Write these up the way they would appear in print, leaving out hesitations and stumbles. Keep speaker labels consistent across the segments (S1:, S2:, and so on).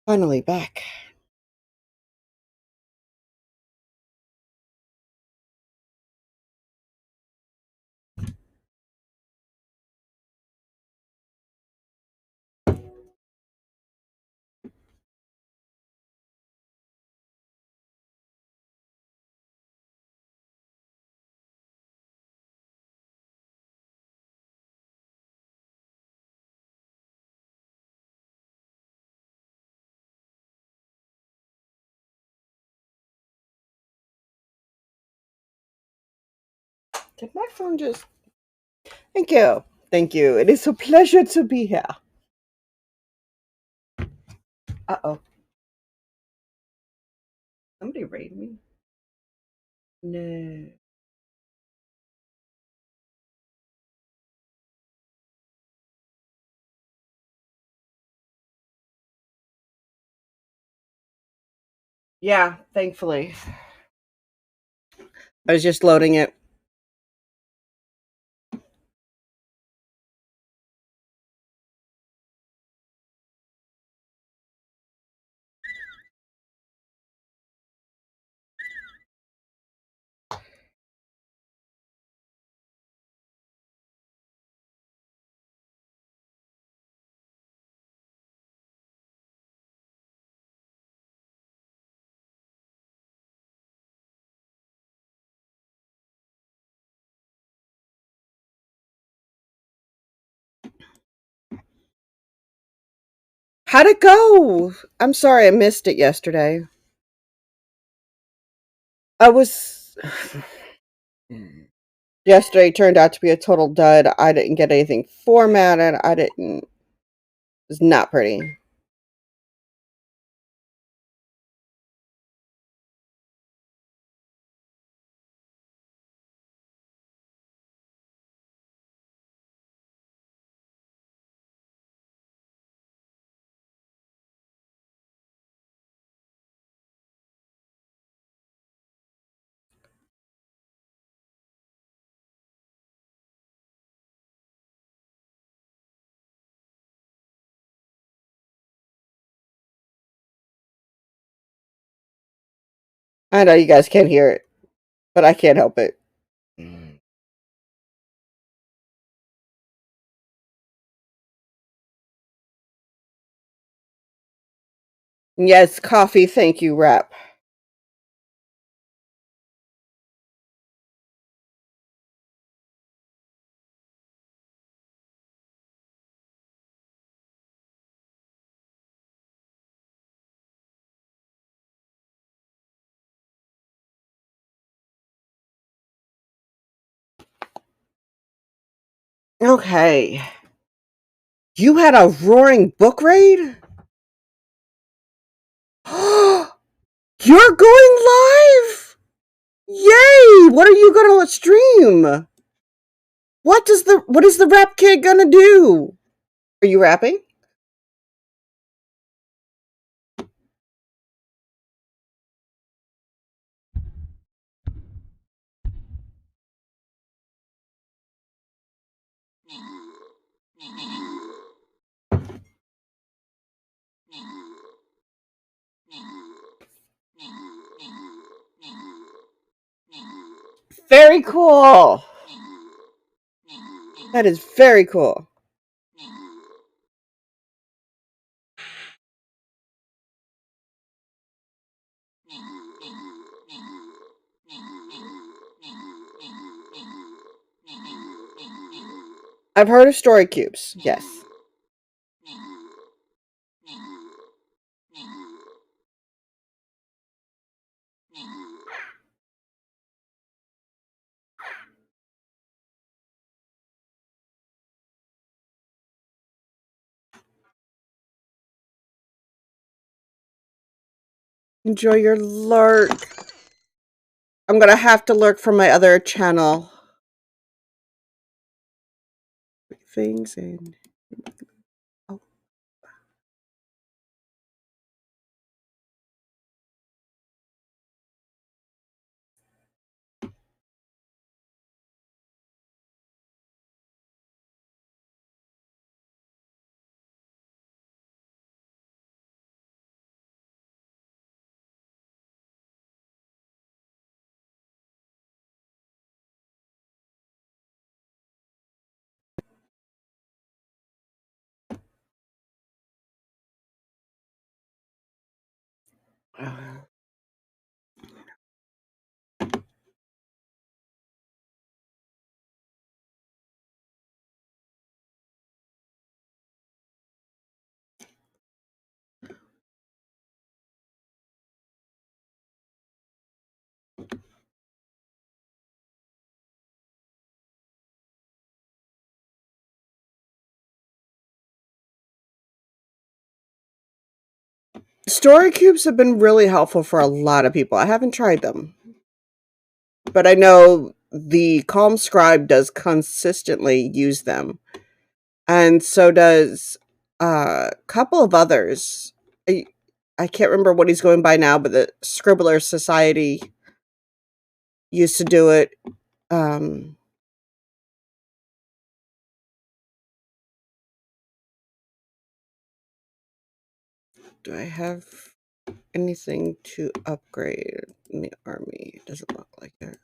S1: Finally back. Did my phone just... Thank you. Thank you. It is a pleasure to be here. Uh-oh. Somebody raid me? No. Yeah, thankfully. I was just loading it. How'd it go? I'm sorry I missed it yesterday. I was... Yesterday turned out to be a total dud. I didn't get anything formatted. I didn't... It was not pretty. I know you guys can't hear it, but I can't help it. Yes, coffee, thank you, rap. Okay. You had a roaring book raid? You're going live! Yay! What are you gonna stream? What is the rap kid gonna do? Are you rapping? Very cool. That is very cool. I've heard of story cubes, yes. Enjoy your lurk. I'm gonna have to lurk from my other channel. Things and... Oh. Story cubes have been really helpful for a lot of people. I haven't tried them, but I know the Calm Scribe does consistently use them, and so does a couple of others. I, I can't remember what he's going by now, but the Scribbler Society used to do it. Um, do I have anything to upgrade in the army? Doesn't look like it.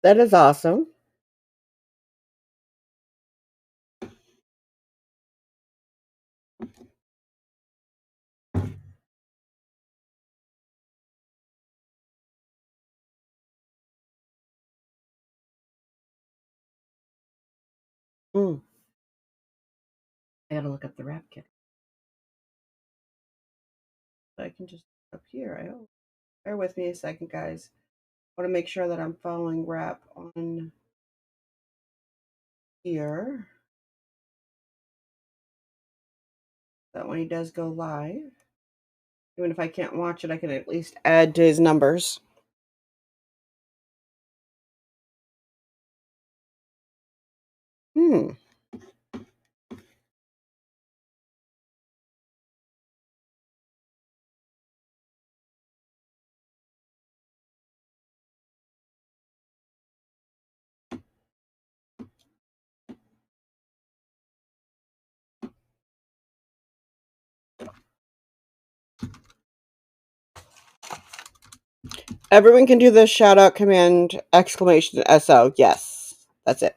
S1: That is awesome. Mm. I gotta look up the wrap kit. I can just up here. I hope. Bear with me a second, guys. I want to make sure that I'm following wrap on here. That when he does go live, even if I can't watch it, I can at least add to his numbers. Hmm. Everyone can do the shout out command exclamation SO. Yes, that's it.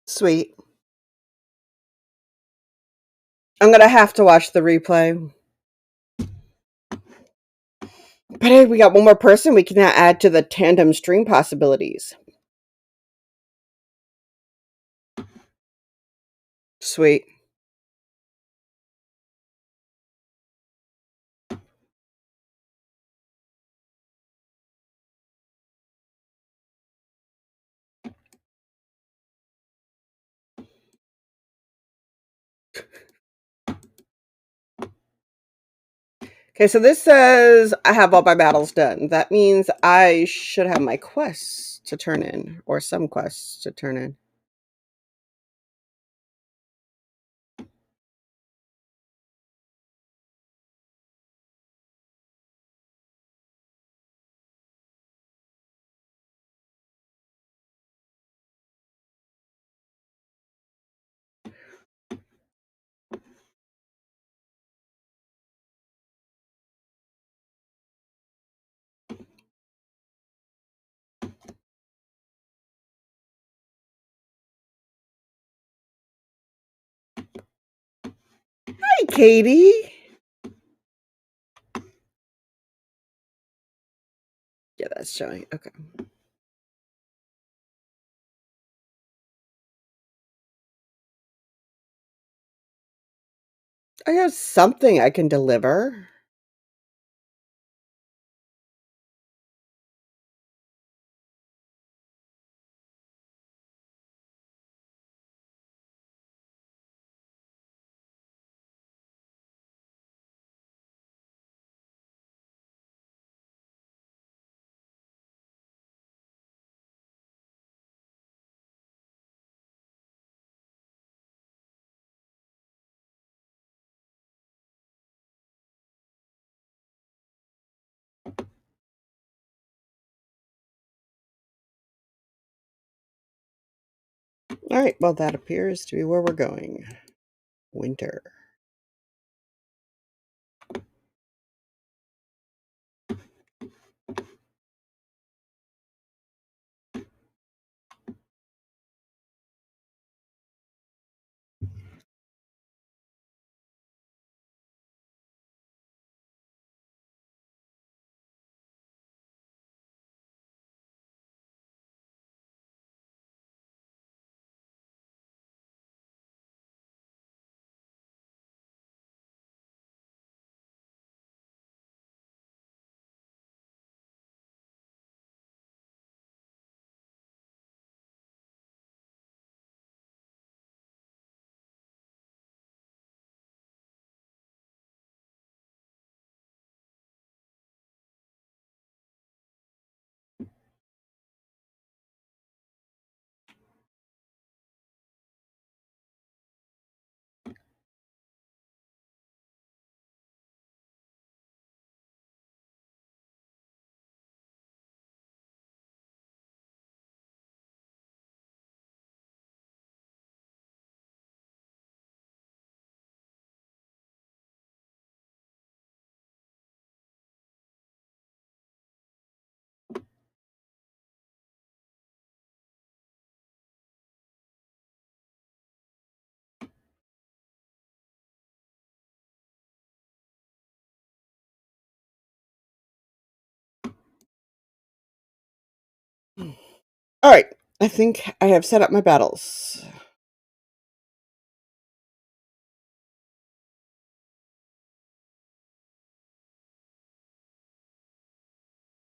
S1: Sweet. I'm gonna have to watch the replay. But hey, we got one more person we can now add to the tandem stream possibilities. Sweet. Okay, so this says I have all my battles done. That means I should have my quests to turn in, or some quests to turn in. Hi, Katie. Yeah, that's showing. Okay. I have something I can deliver. All right, well, that appears to be where we're going. Winter. All right, I think I have set up my battles.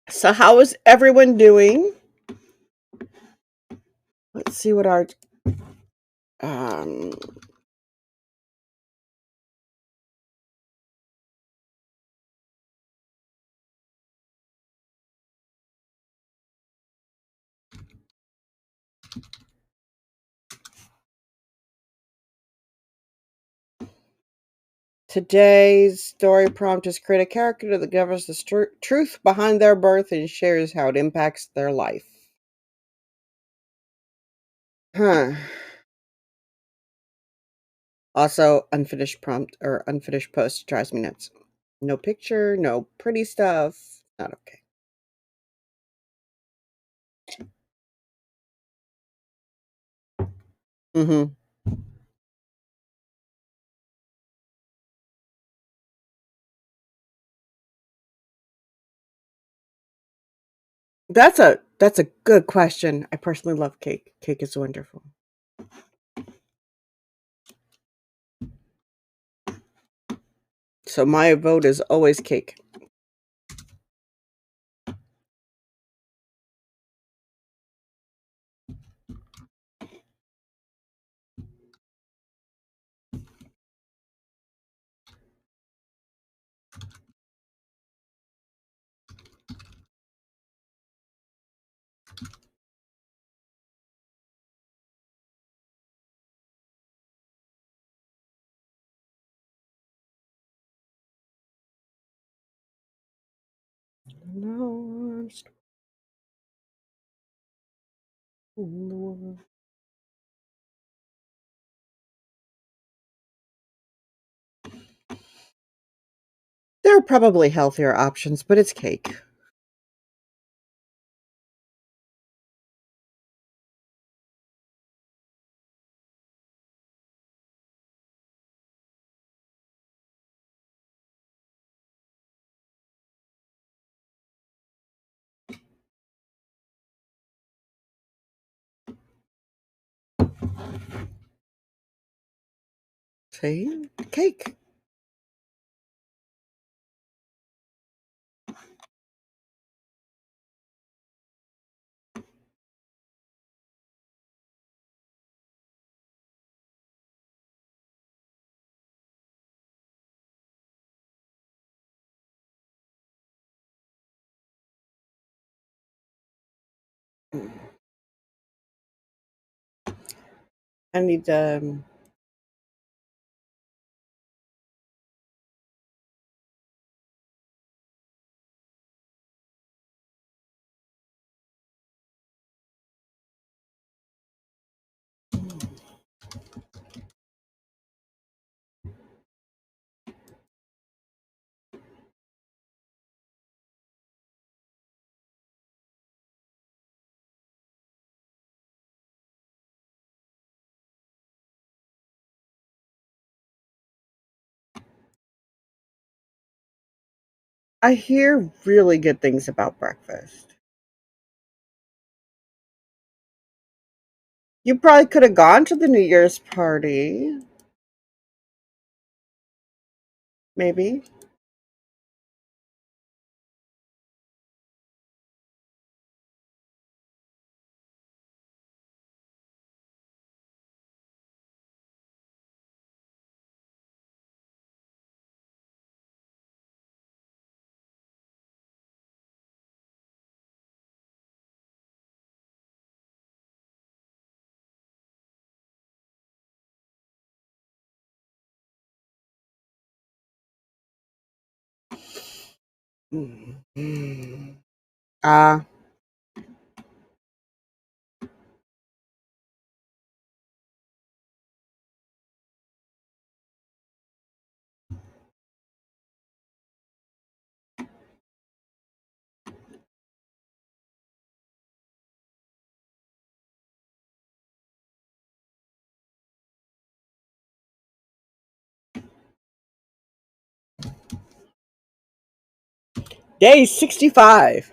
S1: So, how is everyone doing? Let's see what our um today's story prompt is create a character that covers the truth behind their birth and shares how it impacts their life. Huh. Also, unfinished prompt or unfinished post drives me nuts. No picture, no pretty stuff. Not okay. Mm-hmm. That's a good question. I personally love cake. Cake is wonderful. So my vote is always cake. No, I'm still in the world. There are probably healthier options, but it's cake. See? Cake. I need I hear really good things about breakfast. You probably could have gone to the New Year's party. Maybe. Mm. Ah, day 65.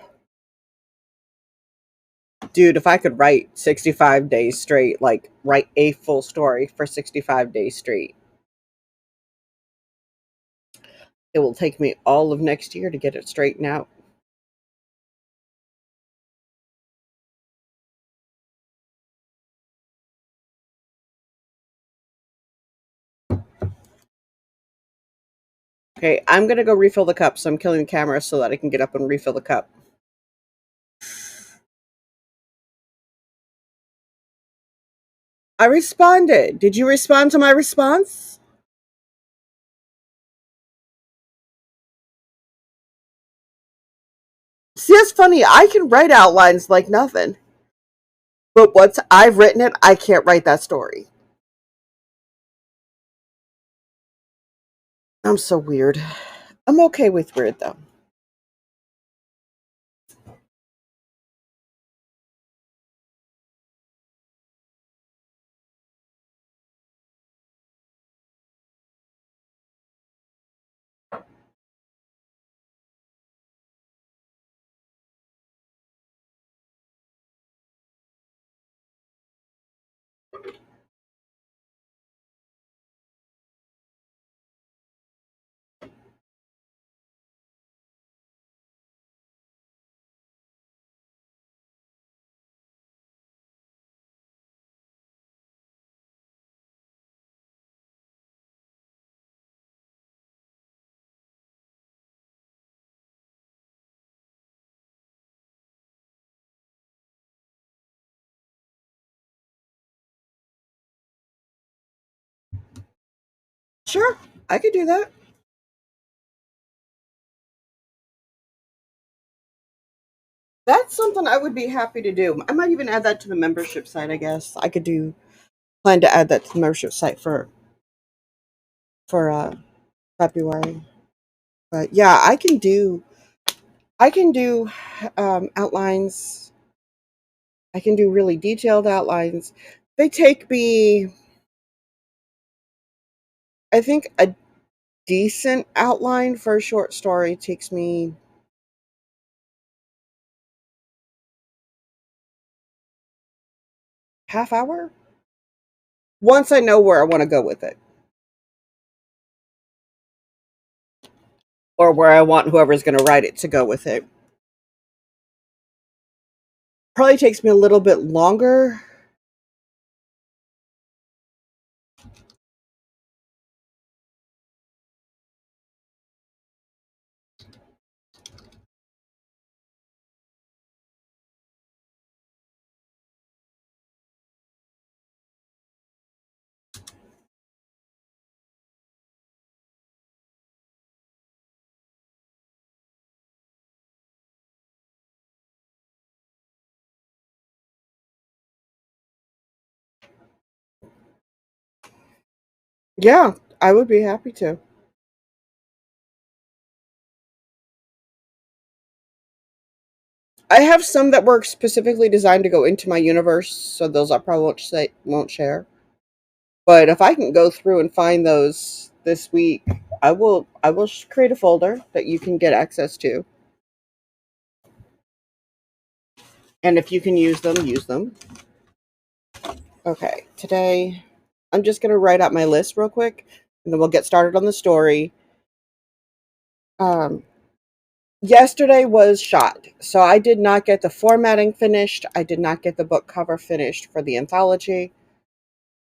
S1: Dude, if I could write 65 days straight, like write a full story for 65 days straight, it will take me all of next year to get it straightened out. Okay, I'm gonna go refill the cup, so I'm killing the camera so that I can get up and refill the cup. I responded. Did you respond to my response? See, that's funny. I can write outlines like nothing. But once I've written it, I can't write that story. I'm so weird. I'm okay with weird, though. Sure, I could do that. That's something I would be happy to do. I might even add that to the membership site, I guess. I could do plan to add that to the membership site for February. But yeah, I can do outlines. I can do really detailed outlines. They take me, I think a decent outline for a short story takes me half hour. once I know where I want to go with it, or where I want whoever's going to write it to go with it. Probably takes me a little bit longer. Yeah, I would be happy to. I have some that were specifically designed to go into my universe, so those I probably won't share. But if I can go through and find those this week, I will create a folder that you can get access to. And if you can use them, use them. Okay, today I'm just going to write out my list real quick and then we'll get started on the story. Um, Yesterday was shot, so I did not get the formatting finished. I did not get the book cover finished for the anthology.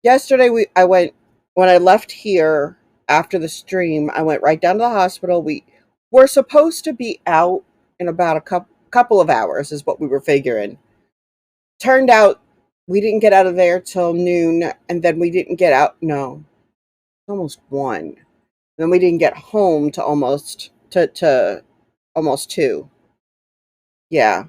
S1: Yesterday, I went when I left here after the stream. I went right down to the hospital. We were supposed to be out in about a couple of hours, is what we were figuring. Turned out we didn't get out of there till noon, and then we didn't get out. No, almost one. Then we didn't get home to almost two. Yeah.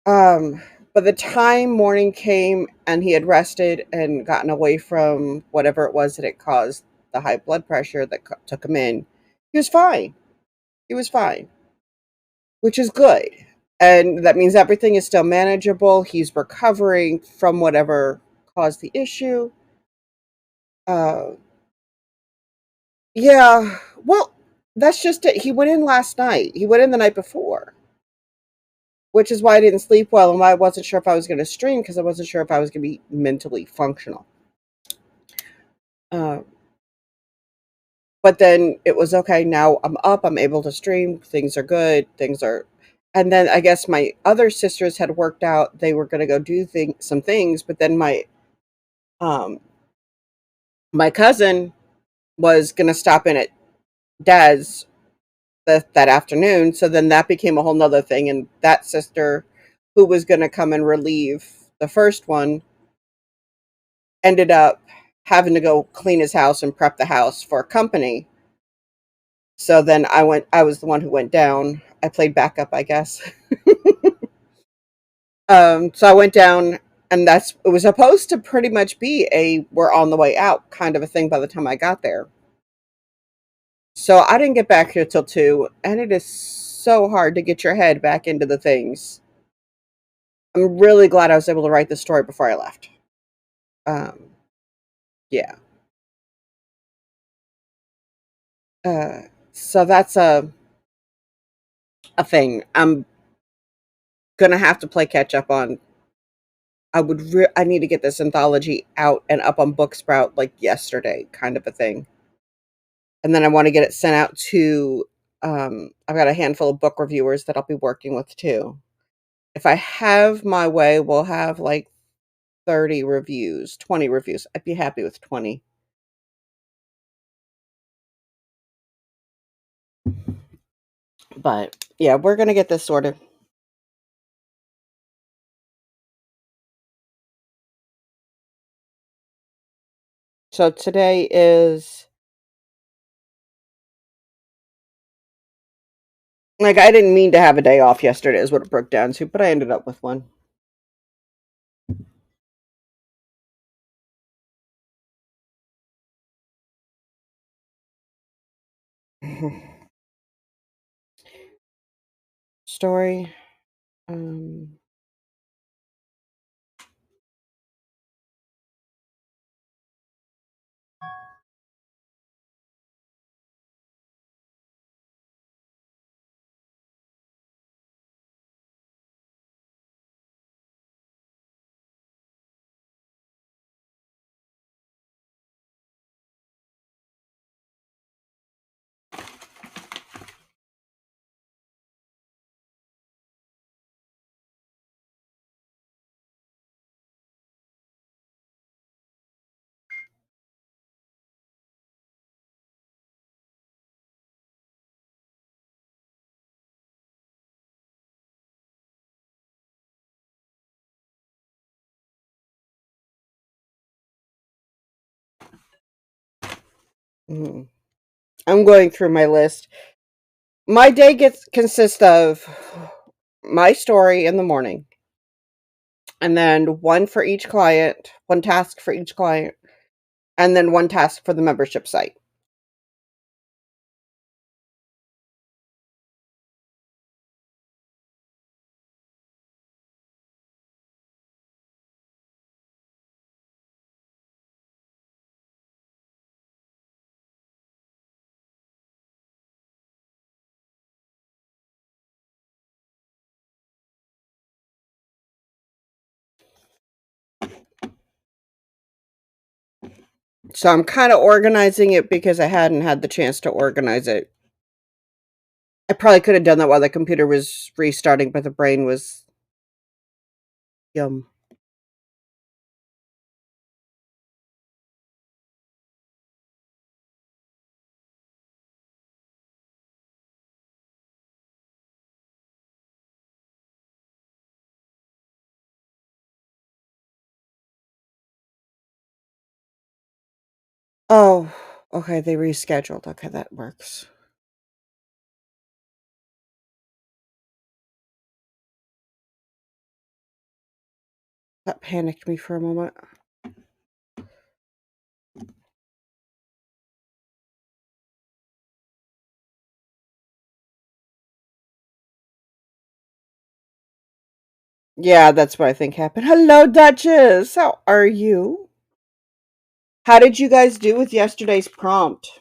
S1: Um, by the time morning came and he had rested and gotten away from whatever it was that it caused the high blood pressure that took him in, he was fine. He was fine, which is good. And that means everything is still manageable. He's recovering from whatever caused the issue. Uh, yeah, well, that's just it. He went in last night. He went in the night before, which is why I didn't sleep well and why I wasn't sure if I was going to stream because I wasn't sure if I was going to be mentally functional. Uh, but then it was okay. Now I'm up. I'm able to stream. Things are good. Things are, and then I guess my other sisters had worked out. They were going to go do some things, but then um my cousin was going to stop in at dad's that afternoon. So then that became a whole nother thing, and that sister who was going to come and relieve the first one ended up having to go clean his house and prep the house for company. So then I was the one who went down. I played backup, I guess. So I went down and it was supposed to pretty much be a we're on the way out kind of a thing by the time I got there. So I didn't get back here till 2 and it is so hard to get your head back into the things. I'm really glad I was able to write the story before I left. Um, yeah. So that's a thing. I'm gonna have to play catch up on. I need to get this anthology out and up on Booksprout like yesterday, kind of a thing. And then I want to get it sent out to. I've got a handful of book reviewers that I'll be working with too. If I have my way, we'll have like 30 reviews, 20 reviews. I'd be happy with 20. But yeah, we're gonna get this sorted. So today is like I didn't mean to have a day off yesterday, is what it broke down to, but I ended up with one. Story. Um, Mhm. I'm going through my list. My day consists of my story in the morning, and then one for each client, one task for each client, and then one task for the membership site. So I'm kind of organizing it because I hadn't had the chance to organize it. I probably could have done that while the computer was restarting, but the brain was yum. Oh, okay, they rescheduled. Okay, that works. That panicked me for a moment. Yeah, that's what I think happened. Hello, Duchess. How are you? How did you guys do with yesterday's prompt?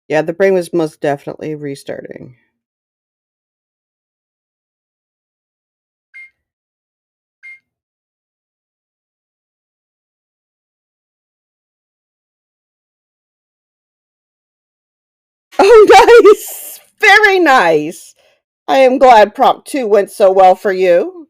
S1: Yeah, the brain was most definitely restarting. Oh, nice! Very nice. I am glad prompt 2 went so well for you.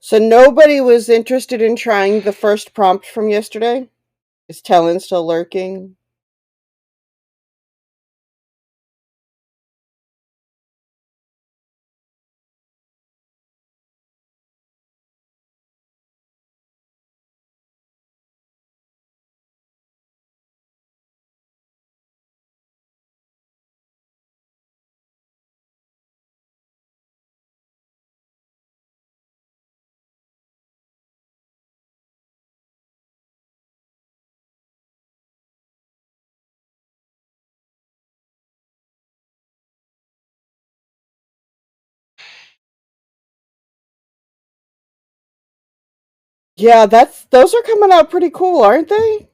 S1: So nobody was interested in trying the first prompt from yesterday? Is Talon still lurking? Yeah, those are coming out pretty cool, aren't they?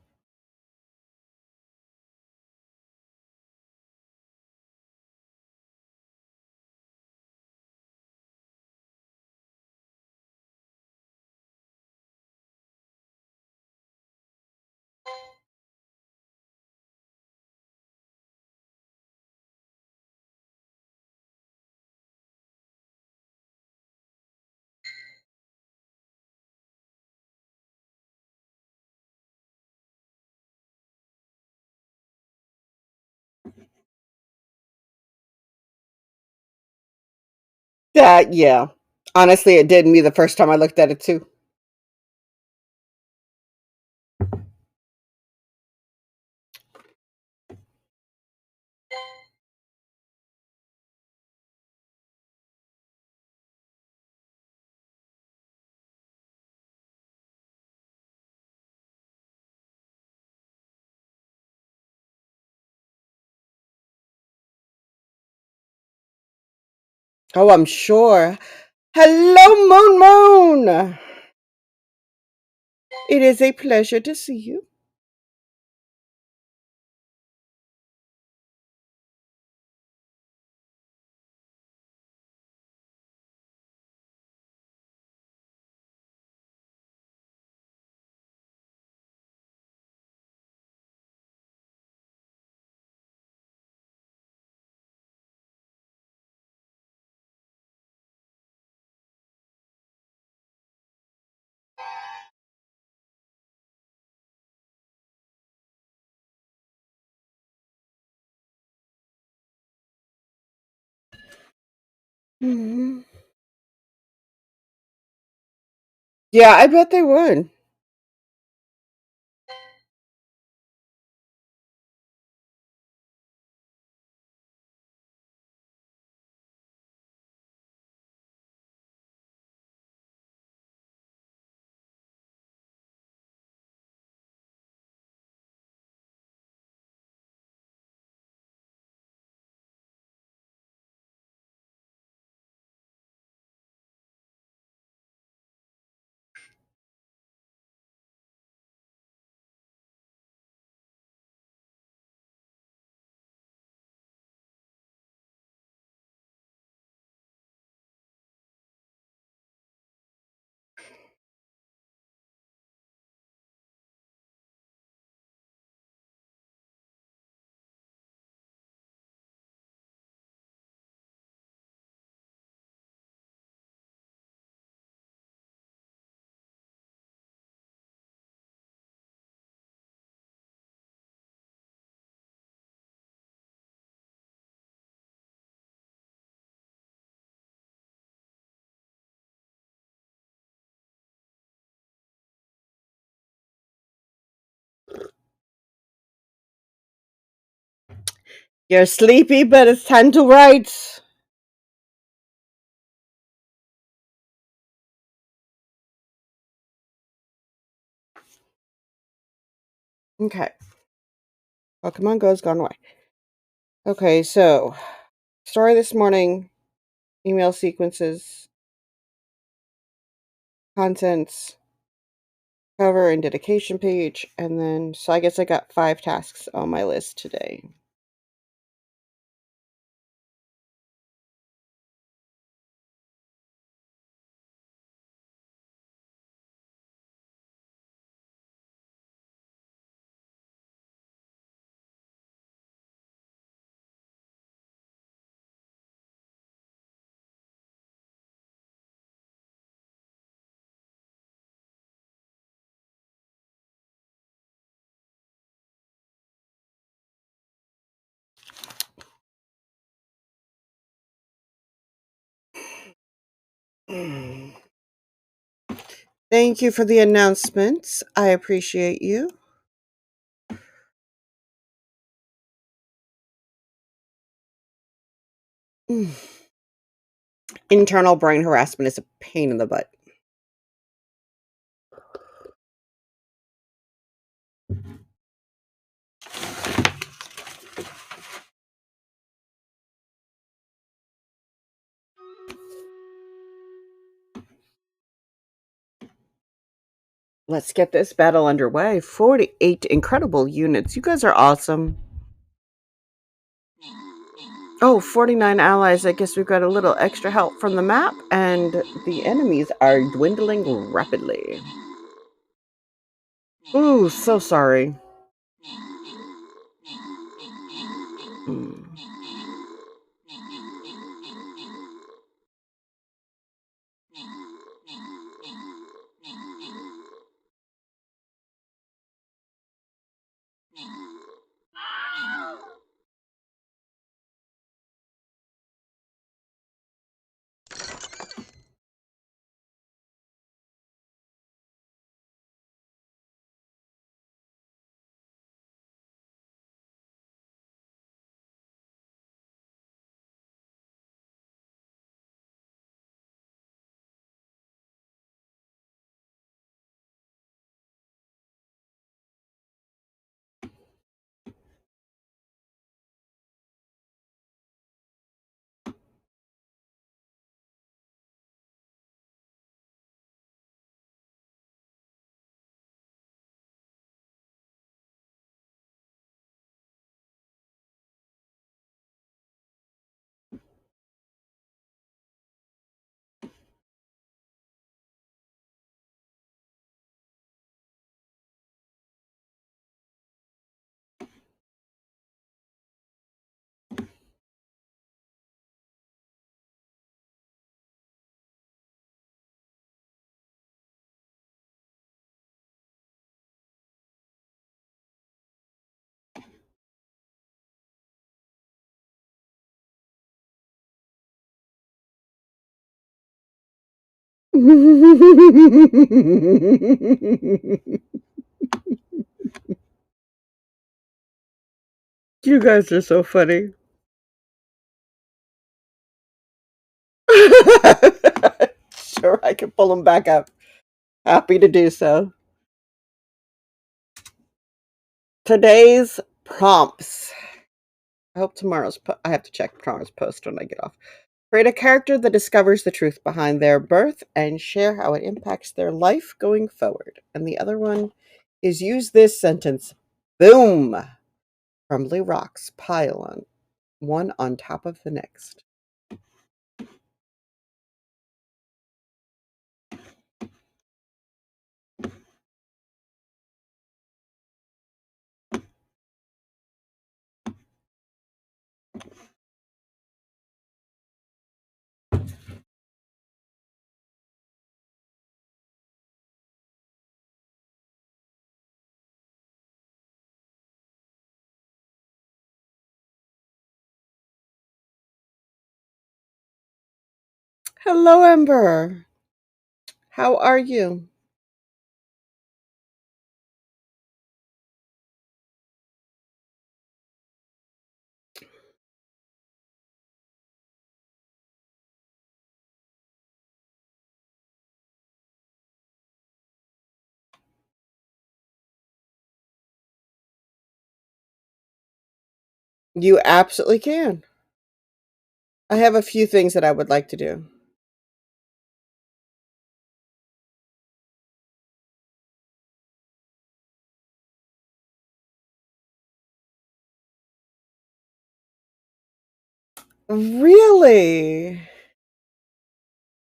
S1: That, yeah. Honestly, it did me the first time I looked at it too. Oh, I'm sure. Hello, Moon Moon. It is a pleasure to see you. Mhm. Yeah, I bet they would. You're sleepy, but it's time to write. Okay. Pokemon Go's gone away. Okay, so story this morning, email sequences, contents, cover and dedication page, and then so I guess I got 5 tasks on my list today. Thank you for the announcements. I appreciate you. Internal brain harassment is a pain in the butt. Let's get this battle underway. 48 incredible units. You guys are awesome. Oh, 49 allies. I guess we've got a little extra help from the map, and the enemies are dwindling rapidly. Ooh, so sorry. Hmm. You guys are so funny. Sure, I can pull them back up. Happy to do so. Today's prompts. I hope I have to check tomorrow's post when I get off. Create a character that discovers the truth behind their birth and share how it impacts their life going forward. And the other one is use this sentence. Boom! Crumbly rocks pile on one on top of the next. Hello, Ember. How are you? You absolutely can. I have a few things that I would like to do. Really?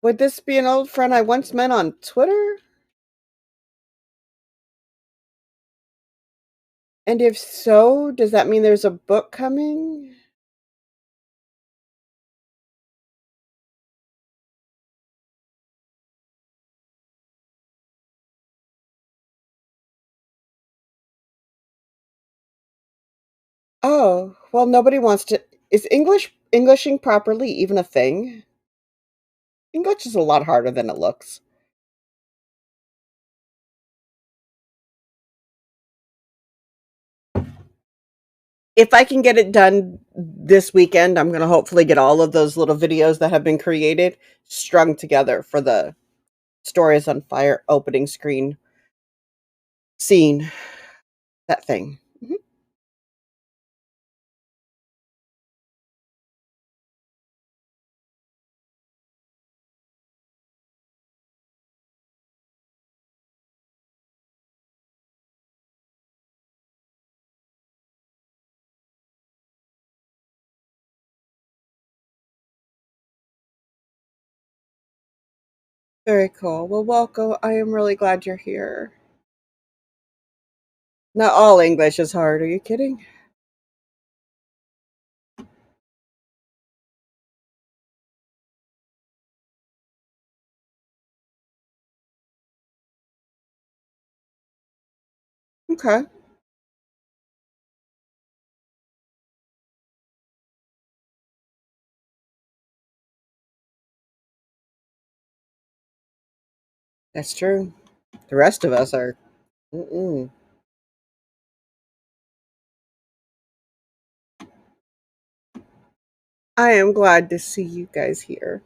S1: Would this be an old friend I once met on Twitter? And if so, does that mean there's a book coming? Oh, well, nobody wants to. Is Englishing properly even a thing? English is a lot harder than it looks. If I can get it done this weekend, I'm going to hopefully get all of those little videos that have been created strung together for the Stories on Fire opening screen scene. That thing. Mhm. Very cool. Well, welcome. I am really glad you're here. Not all English is hard. Are you kidding? Okay. That's true. The rest of us are. Mm-mm. I am glad to see you guys here.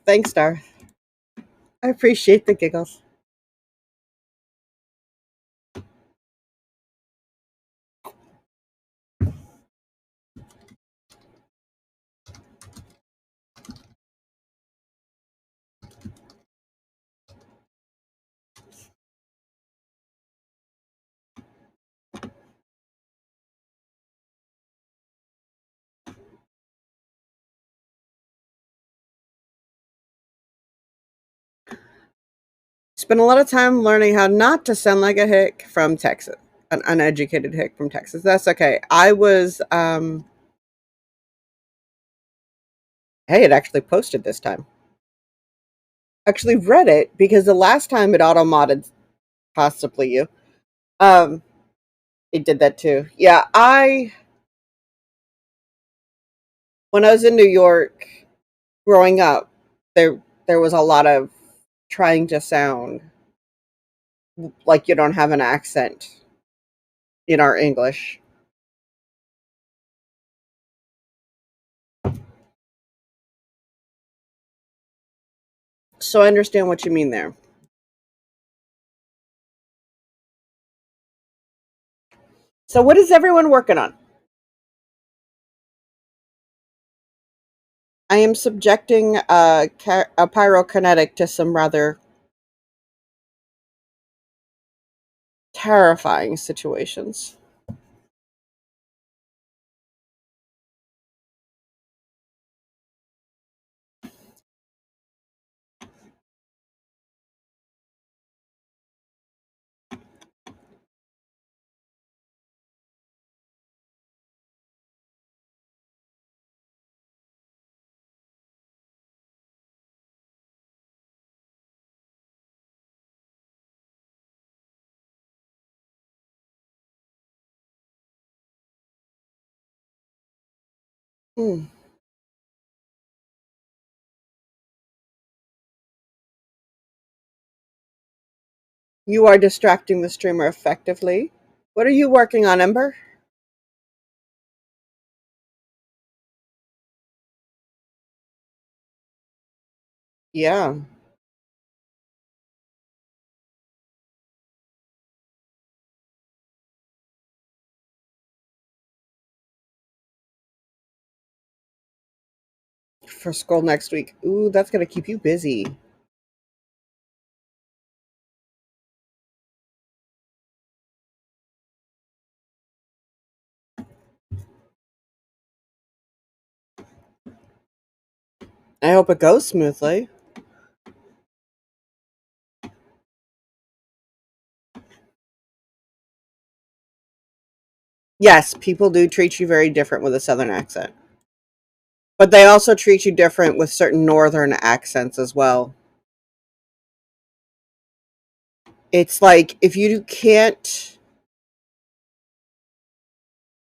S1: Thanks, Star. I appreciate the giggles. Spent a lot of time learning how not to sound like a hick from Texas, an uneducated hick from Texas. That's okay. Hey, it actually posted this time. Actually read it because the last time it auto modded, possibly you. Um, it did that too. Yeah, when I was in New York growing up, there was a lot of trying to sound like you don't have an accent in our English. So I understand what you mean there. So what is everyone working on? I am subjecting a pyrokinetic to some rather terrifying situations. Hmm. You are distracting the streamer effectively. What are you working on, Ember? Yeah, for school next week. Ooh, that's gonna keep you busy. I hope it goes smoothly. Yes, people do treat you very different with a southern accent. But they also treat you different with certain northern accents as well. It's like if you can't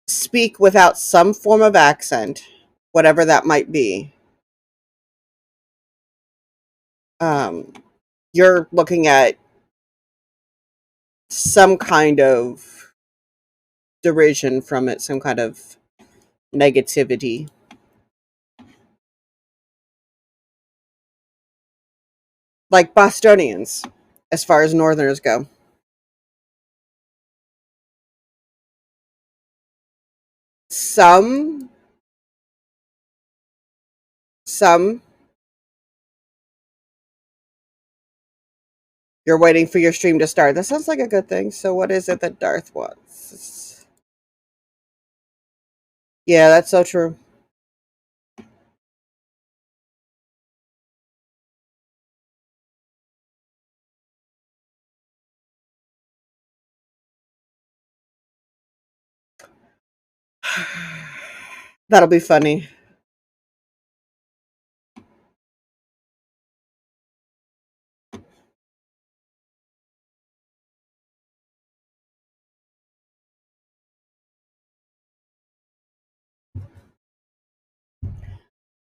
S1: speak without some form of accent, whatever that might be, um, you're looking at some kind of derision from it, some kind of negativity. Like Bostonians, as far as Northerners go. Some, some, you're waiting for your stream to start. That sounds like a good thing. So, what is it that Darth wants? Yeah, that's so true. That'll be funny.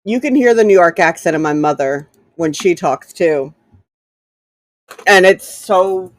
S1: You can hear the New York accent in my mother when she talks too. And it's so.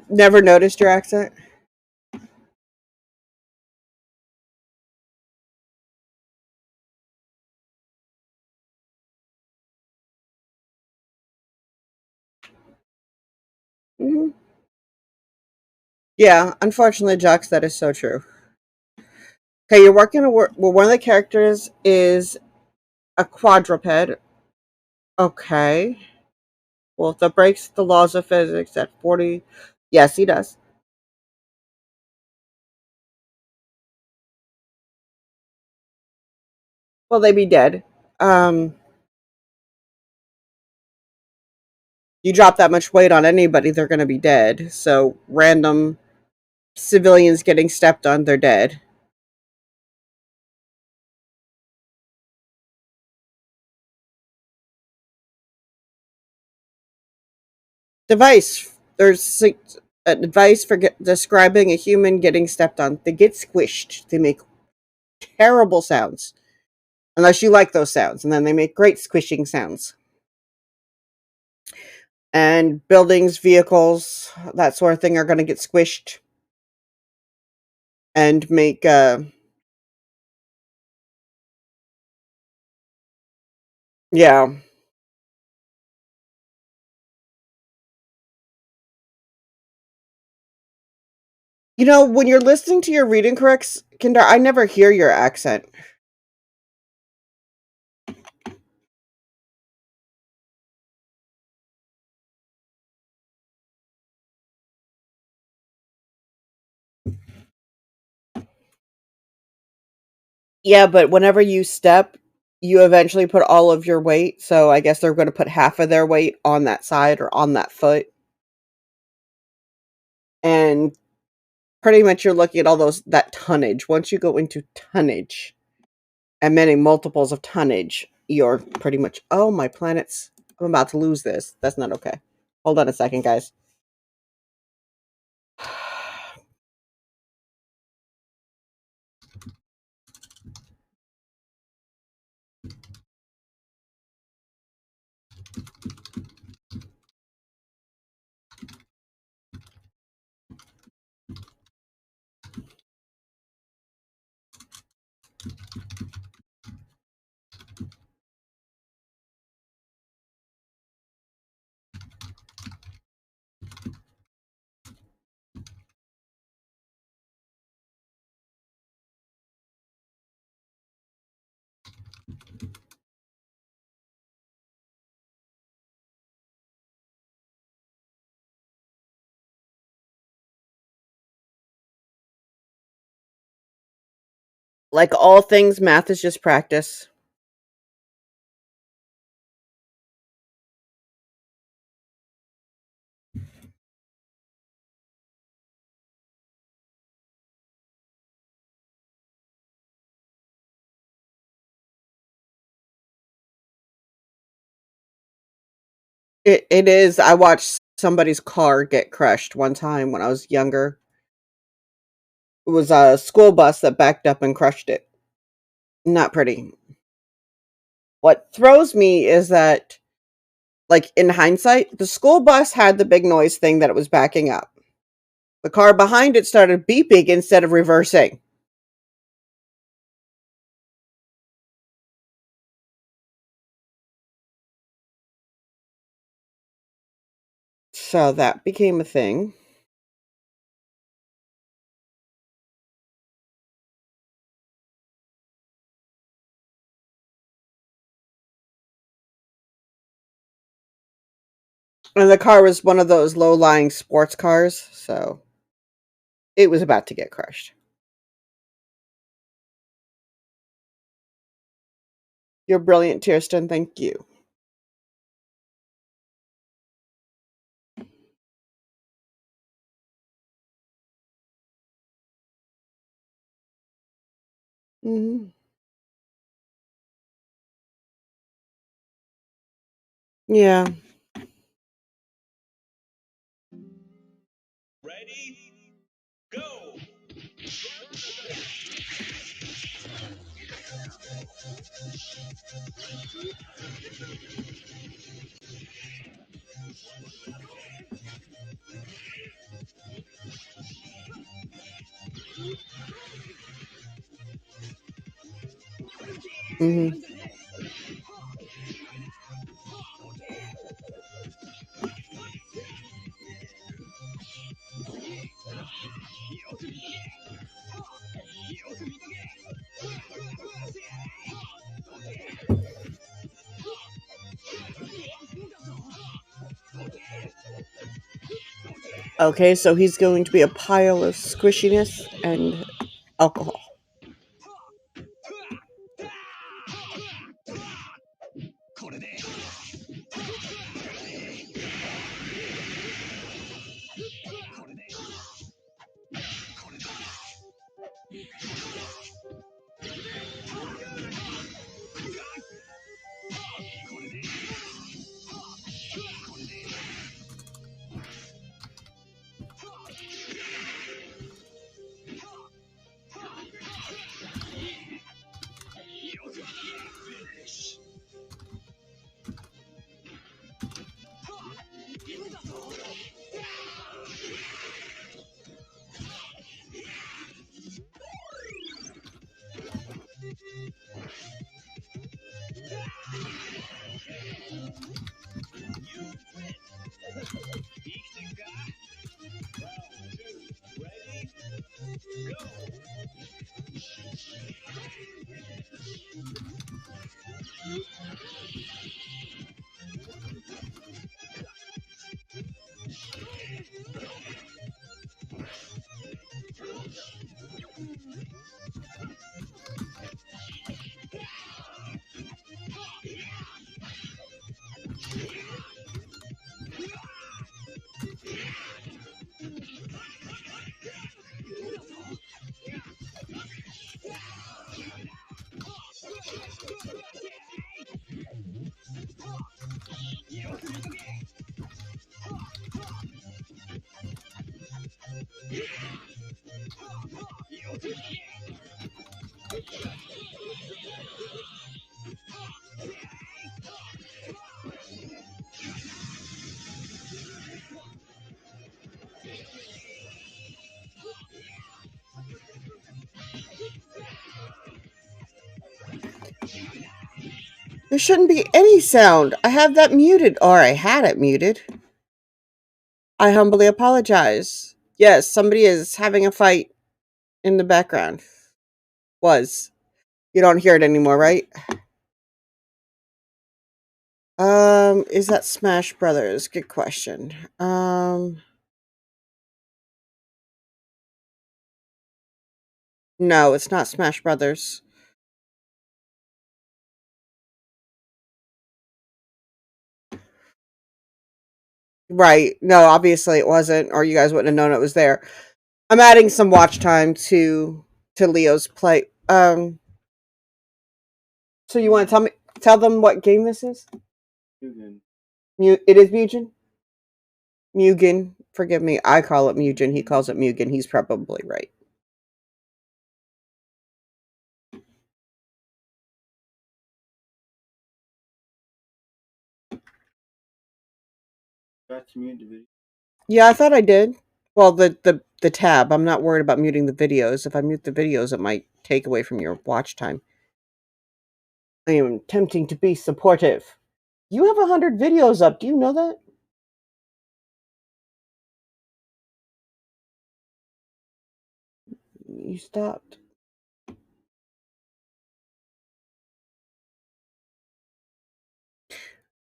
S1: Never noticed your accent? Hmm. Yeah, unfortunately, Jux, that is so true. Okay, you're working a well, one of the characters is a quadruped. Okay. Well, if that breaks the laws of physics at 40, yes, he does. Well, they be dead. Um, you drop that much weight on anybody, they're going to be dead. So, random civilians getting stepped on, they're dead. Device. There's a device for describing a human getting stepped on. They get squished. They make terrible sounds. Unless you like those sounds. And then they make great squishing sounds. And buildings, vehicles, that sort of thing are going to get squished and make yeah. You know, when you're listening to your reading corrects, Kinder, I never hear your accent. Yeah, but whenever you step, you eventually put all of your weight. So I guess they're going to put half of their weight on that side or on that foot. And pretty much you're looking at all those that tonnage. Once you go into tonnage and many multiples of tonnage, you're pretty much, oh, my planet's, I'm about to lose this. That's not okay. Hold on a second, guys. Like all things, math is just practice. It is. I watched somebody's car get crushed one time when I was younger. It was a school bus that backed up and crushed it. Not pretty. What throws me is that, like, in hindsight, the school bus had the big noise thing that it was backing up. The car behind it started beeping instead of reversing. So that became a thing. And the car was one of those low lying sports cars, so it was about to get crushed. You're brilliant, Kirsten. Thank you. Hmm. Yeah. Mm-hmm. Okay, so he's going to be a pile of squishiness and alcohol. There shouldn't be any sound. I have that muted, or I had it muted. I humbly apologize. Yes, somebody is having a fight in the background. Was. You don't hear it anymore, right? Is that Smash Brothers? Good question. No, it's not Smash Brothers. Right. No, obviously it wasn't, or you guys wouldn't have known it was there. I'm adding some watch time to Leo's play. So you want to tell them what game this is? Mugen. It is Mugen? Mugen. Forgive me. I call it Mugen. He calls it Mugen. He's probably right. Yeah, I thought I did. Well, the tab. I'm not worried about muting the videos. If I mute the videos, it might take away from your watch time. I am attempting to be supportive. You have 100 videos up. Do you know that? You stopped.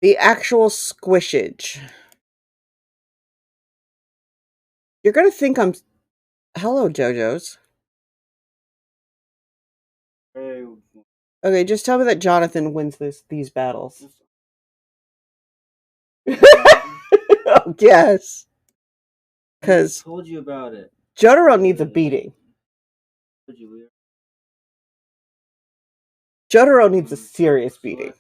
S1: The actual squishage. You're gonna think I'm. Hello, JoJo's. Okay, just tell me that Jonathan wins these battles. Oh, yes. Because
S2: told you about it.
S1: Jotaro needs a beating. Jotaro needs a serious beating.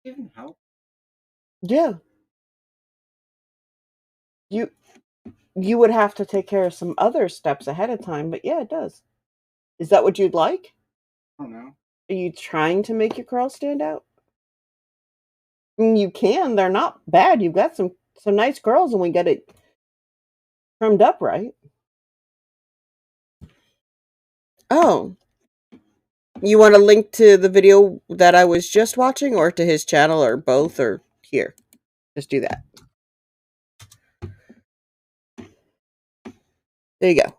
S2: Even help?
S1: Yeah. You you would have to take care of some other steps ahead of time, but yeah, it does. Is that what you'd like? I don't know. Are you trying to make your curls stand out? You can. They're not bad. You've got some nice curls, and we get it trimmed up right. Oh, you want a link to the video that I was just watching, or to his channel, or both, or here? Just do that. There you go.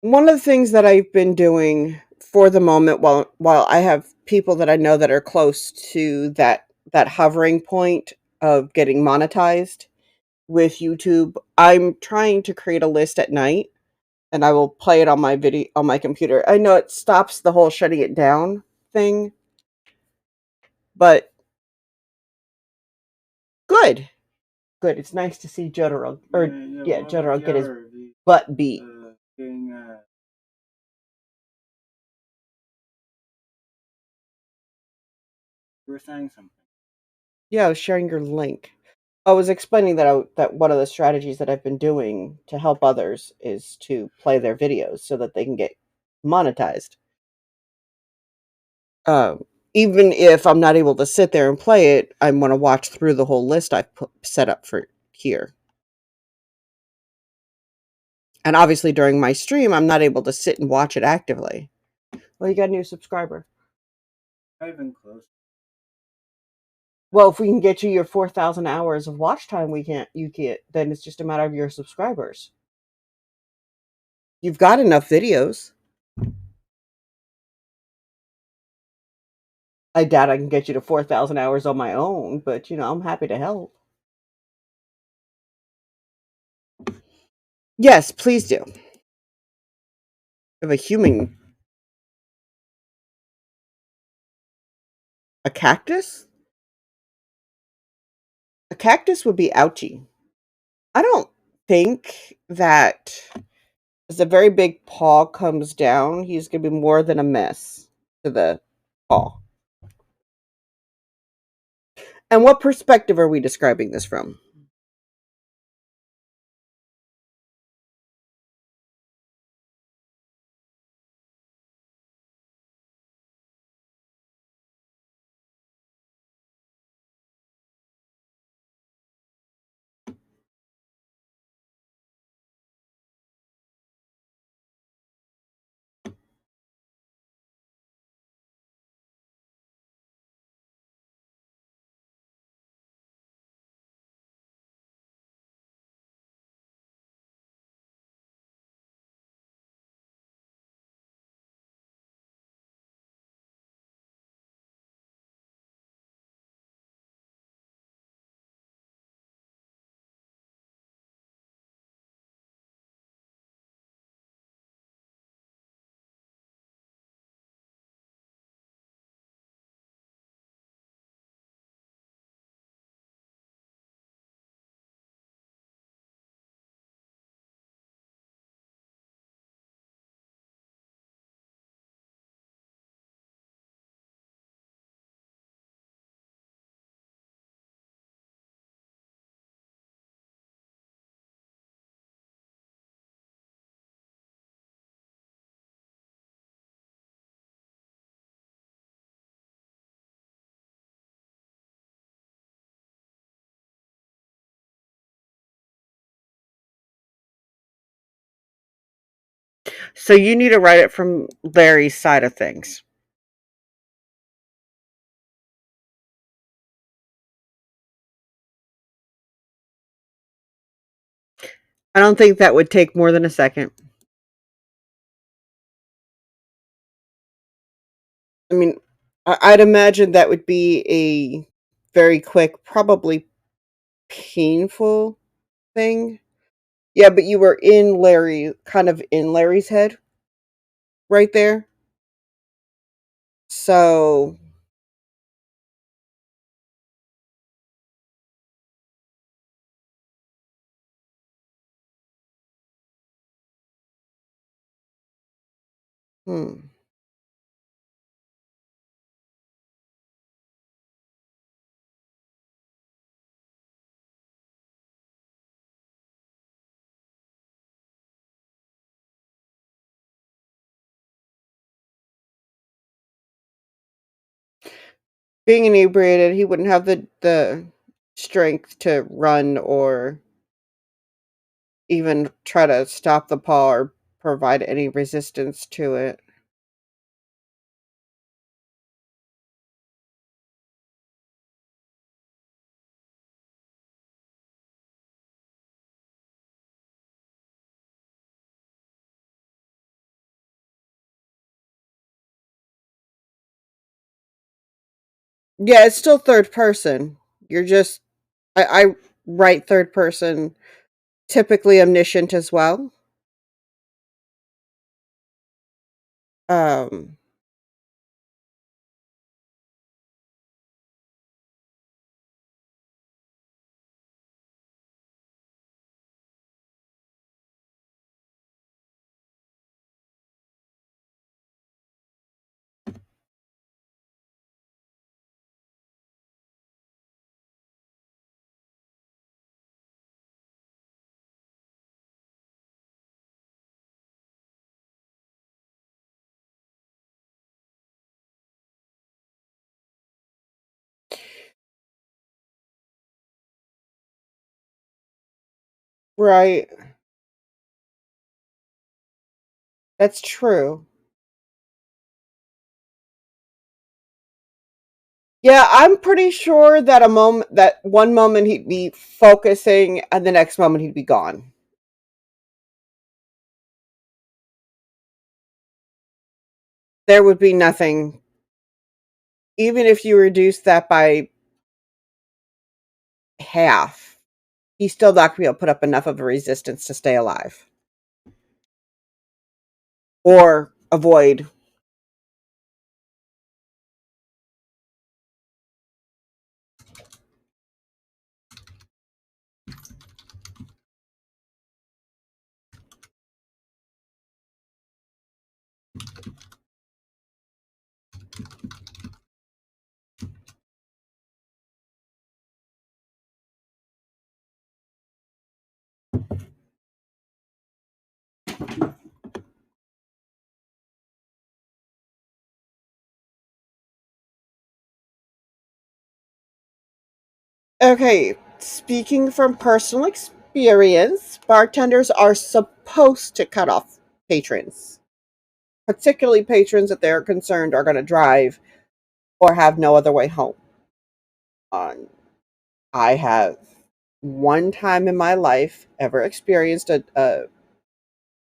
S1: One of the things that I've been doing for the moment, while I have people that I know that are close to that hovering point of getting monetized with YouTube, I'm trying to create a list at night, and I will play it on my video on my computer. I know it stops the whole shutting it down thing, but good, good. It's nice to see Jotaro, or yeah, Jotaro get his butt beat. You were saying something. Yeah, I was sharing your link. I was explaining that one of the strategies that I've been doing to help others is to play their videos so that they can get monetized. Even if I'm not able to sit there and play it, I want to watch through the whole list I've set up for here. And obviously, during my stream, I'm not able to sit and watch it actively. Well, you got a new subscriber. Not even close. Well, if we can get you your 4,000 hours of watch time, we can't. You can't. Then it's just a matter of your subscribers. You've got enough videos. I doubt I can get you to 4,000 hours on my own, but I'm happy to help. Yes, please do. Of a human, a cactus? A cactus would be ouchy. I don't think that as a very big paw comes down, he's going to be more than a mess to the paw. And what perspective are we describing this from? So you need to write it from Larry's side of things. I don't think that would take more than a second. I mean, I'd imagine that would be a very quick, probably painful thing. Yeah, but you were kind of in Larry's head right there. So, hmm. Being inebriated, he wouldn't have the strength to run or even try to stop the paw or provide any resistance to it. Yeah, it's still third person. You're just I write third person, typically omniscient as well. Um, right. That's true. Yeah, I'm pretty sure that that one moment he'd be focusing and the next moment he'd be gone. There would be nothing. Even if you reduce that by half, he's still not going to be able to put up enough of a resistance to stay alive or avoid. Okay, speaking from personal experience, bartenders are supposed to cut off patrons, particularly patrons that they're concerned are going to drive or have no other way home. I have one time in my life ever experienced a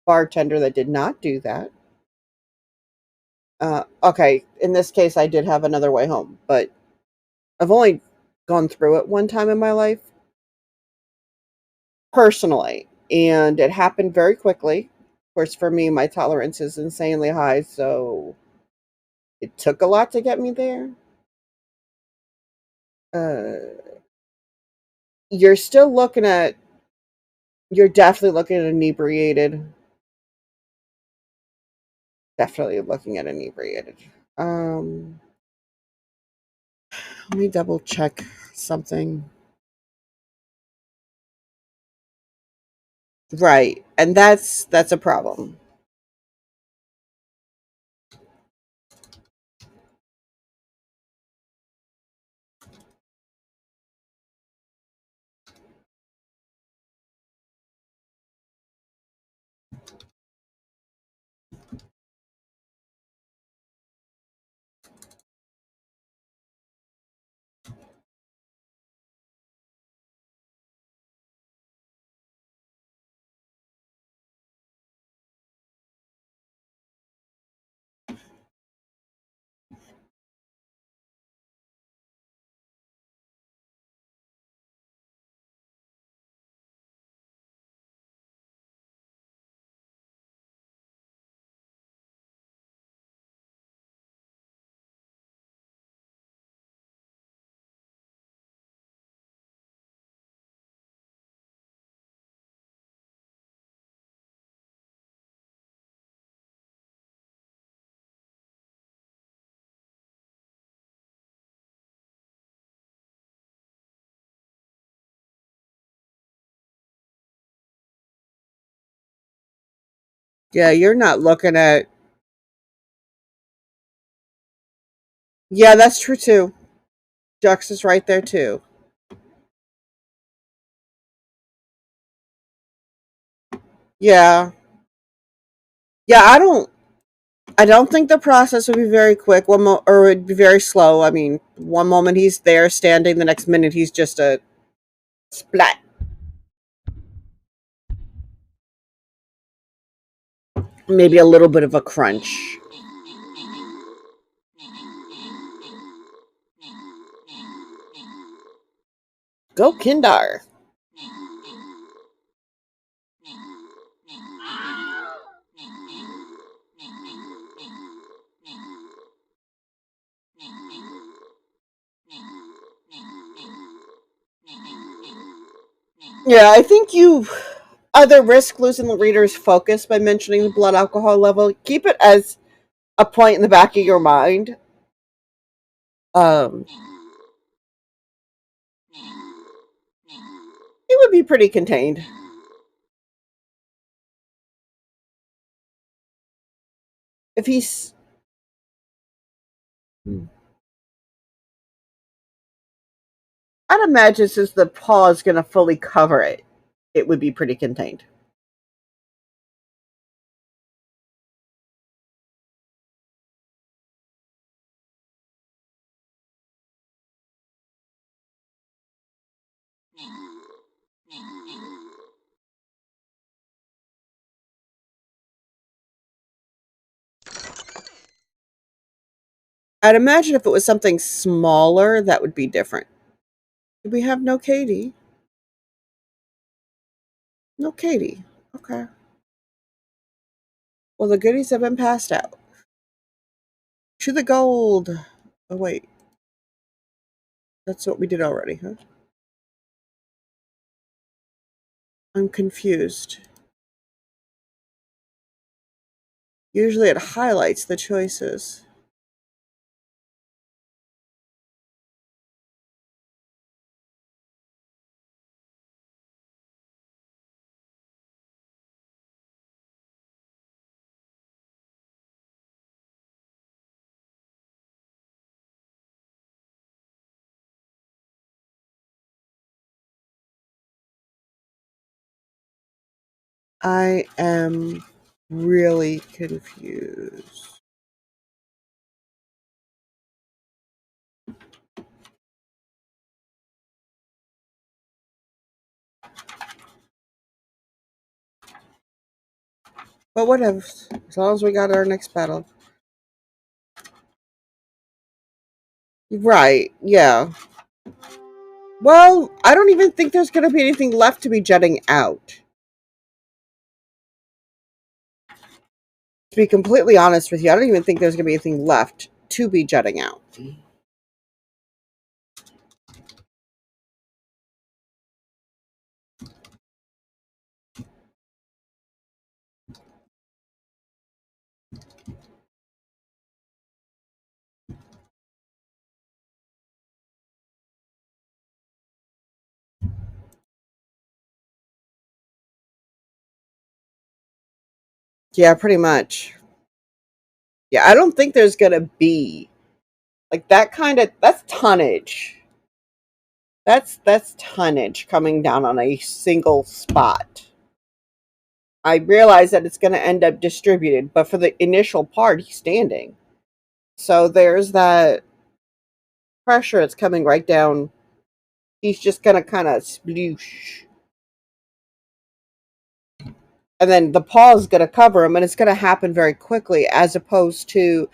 S1: bartender that did not do that. Okay, in this case, I did have another way home, but I've only gone through it one time in my life personally, and it happened very quickly. Of course, for me, my tolerance is insanely high, so it took a lot to get me there. Uh, you're still looking at, you're definitely looking at inebriated. Definitely looking at inebriated. Um, Let me double check something. Right, and that's a problem. Yeah, you're not looking at. Yeah, that's true too. Jux is right there too. Yeah. Yeah, I don't think the process would be very quick. Or it would be very slow. I mean, one moment he's there standing, the next minute he's just a splat. Maybe a little bit of a crunch. Go Kindar. Yeah, I think you either risk losing the reader's focus by mentioning the blood alcohol level. Keep it as a point in the back of your mind. Um, it would be pretty contained. If he's. I'd imagine since the paw is going to fully cover it, it would be pretty contained. I'd imagine if it was something smaller, that would be different. We have no Katie. No Katie. Okay. Well, the goodies have been passed out. To the gold. Oh, wait. That's what we did already, huh? I'm confused. Usually it highlights the choices. I am really confused. But whatever. As long as we got our next battle. Right, yeah. Well, I don't even think there's going to be anything left to be jutting out. To be completely honest with you, I don't even think there's going to be anything left to be jutting out. Yeah, pretty much. Yeah, I don't think there's going to be like that kind of that's tonnage. That's tonnage coming down on a single spot. I realize that it's going to end up distributed, but for the initial part, he's standing. So there's that pressure that's coming right down. He's just going to kind of sploosh. And then the paw is going to cover him, and it's going to happen very quickly, as opposed to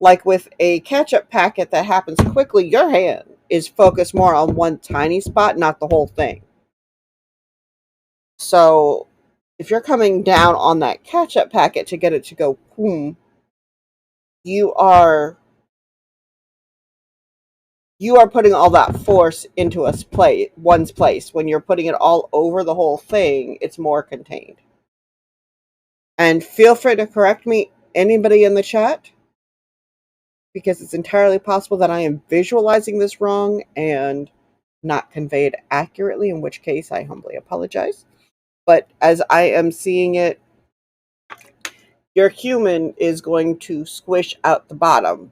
S1: like with a ketchup packet that happens quickly, your hand is focused more on one tiny spot, not the whole thing. So if you're coming down on that ketchup packet to get it to go boom, you are putting all that force into one's place. When you're putting it all over the whole thing, it's more contained. And feel free to correct me, anybody in the chat, because it's entirely possible that I am visualizing this wrong and not conveyed accurately, in which case I humbly apologize. But as I am seeing it, your human is going to squish out the bottom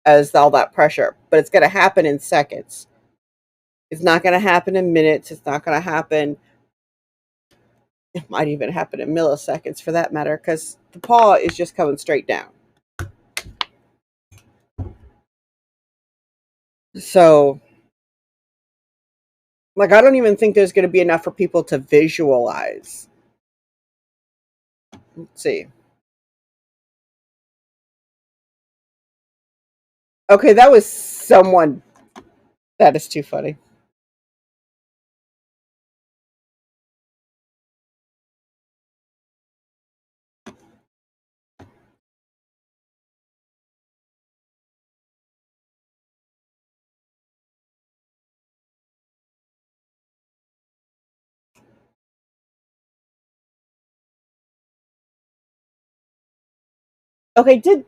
S1: as all that pressure, but it's going to happen in seconds. It's not going to happen in minutes. It's not going to happen. It might even happen in milliseconds for that matter, because the paw is just coming straight down. So, like, I don't even think there's going to be enough for people to visualize. Let's see. Okay, that was someone. That is too funny. Okay, did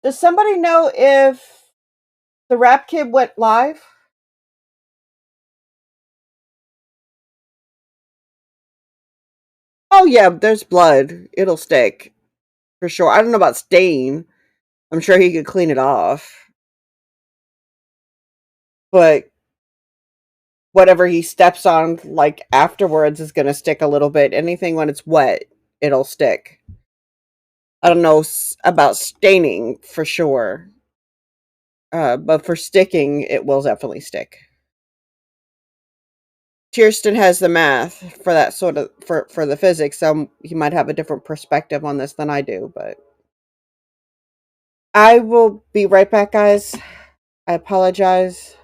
S1: does somebody know if the Rap Kid went live? Oh yeah, there's blood. It'll stick for sure. I don't know about stain. I'm sure he could clean it off, but whatever he steps on, like afterwards, is gonna stick a little bit. Anything when it's wet, it'll stick. I don't know about staining for sure, but for sticking, it will definitely stick. Kirsten has the math for that sort of for the physics, so he might have a different perspective on this than I do. But I will be right back, guys. I apologize.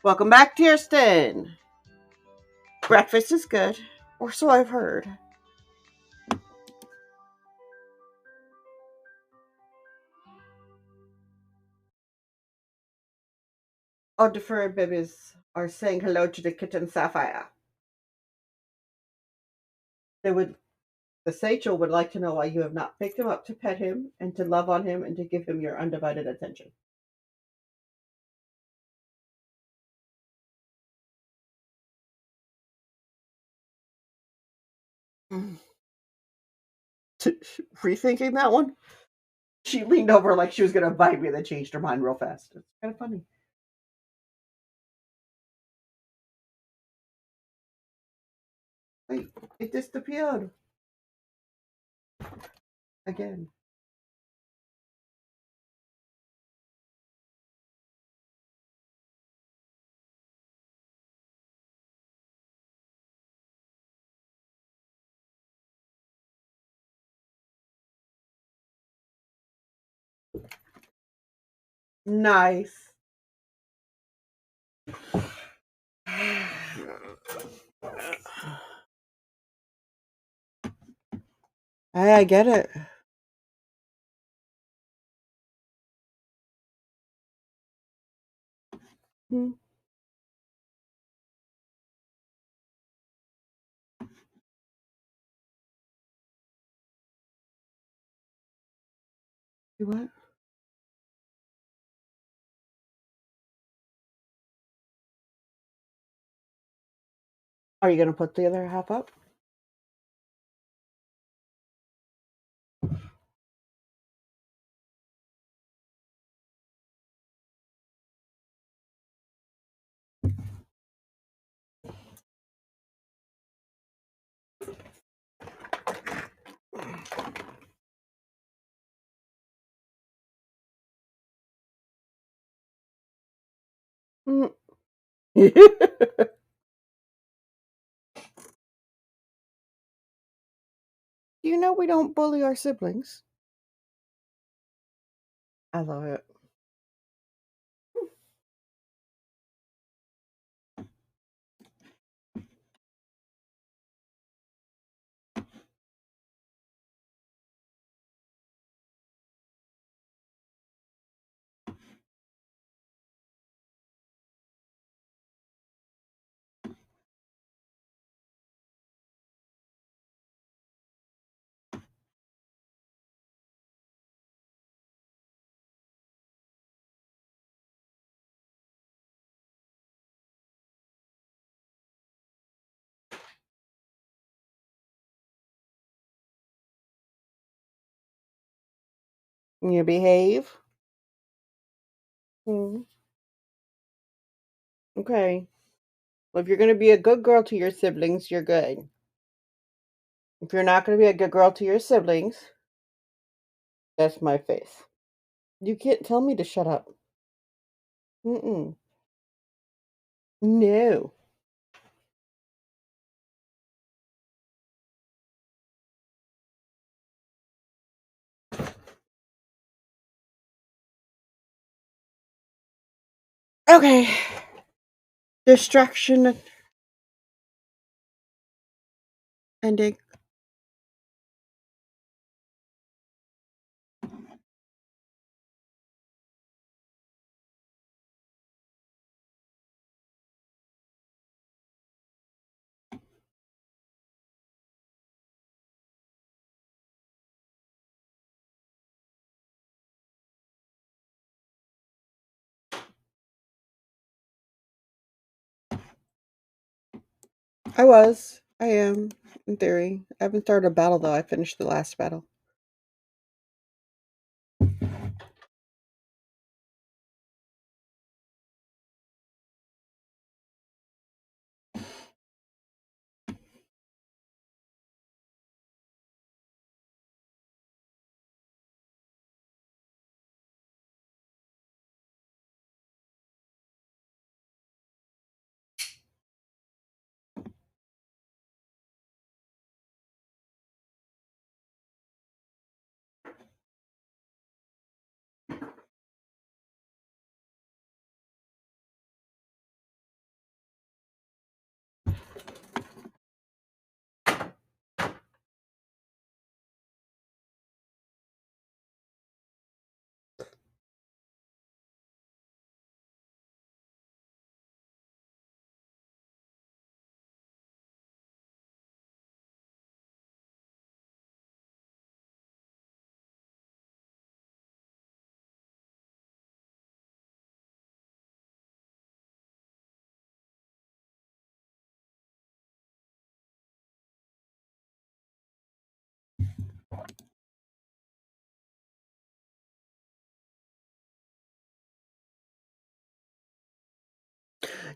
S1: Welcome back, Kirsten. Breakfast is good, or so I've heard. Our deferred babies are saying hello to the kitten Sapphire. They would The Sachel would like to know why you have not picked him up to pet him and to love on him and to give him your undivided attention. Rethinking that one, she leaned over like she was going to bite me, then changed her mind real fast. It's kind of funny. Wait, it disappeared again. Nice. I get it. Hmm. You what? Are you going to put the other half up? Mm. You know we don't bully our siblings. I love it. You behave. Mm. Okay. Well, if you're going to be a good girl to your siblings, you're good. If you're not going to be a good girl to your siblings, that's my face. You can't tell me to shut up. Mm-mm. No. Okay. Distraction ending. I was. I am, in theory. I haven't started a battle, though. I finished the last battle.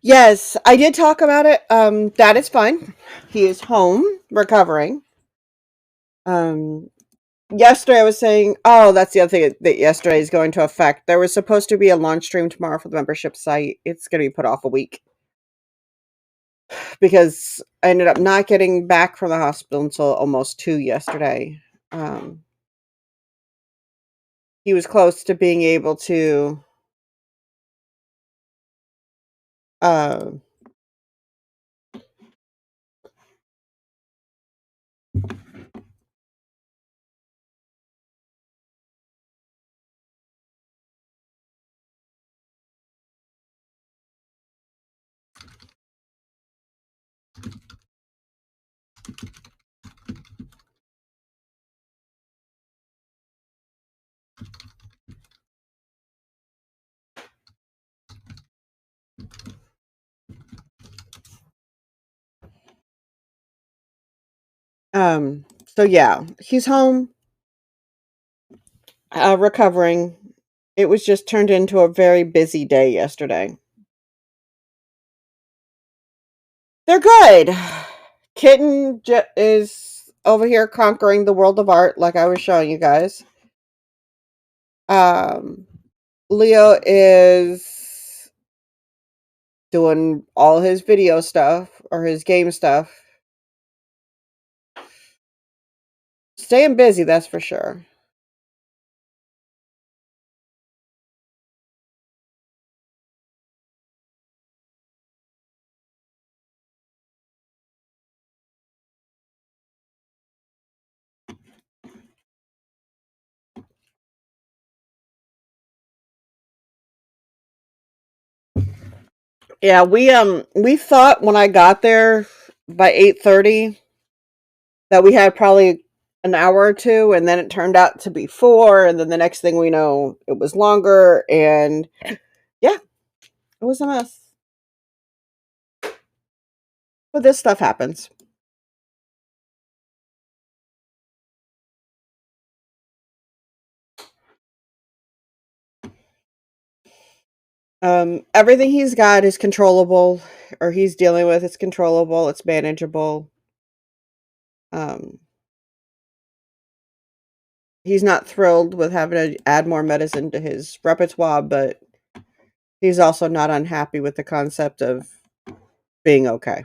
S1: Yes, I did talk about it. Dad is fine. He is home recovering. Um, Yesterday I was saying, oh, that's the other thing that yesterday is going to affect. There was supposed to be a launch stream tomorrow for the membership site. It's going to be put off a week because I ended up not getting back from the hospital until almost 2 yesterday. Um, he was close to being able to uh, so yeah, he's home recovering. It was just turned into a very busy day yesterday. They're good. Is over here conquering the world of art, like I was showing you guys. Um, Leo is doing all his video stuff or his game stuff. Staying busy, that's for sure. Yeah, we thought when I got there by 8:30 that we had probably an hour or two, and then it turned out to be 4, and then the next thing we know it was longer, and yeah, it was a mess. But this stuff happens. Everything he's got is controllable, or he's dealing with. It's controllable. It's manageable. Um, he's not thrilled with having to add more medicine to his repertoire, but he's also not unhappy with the concept of being okay.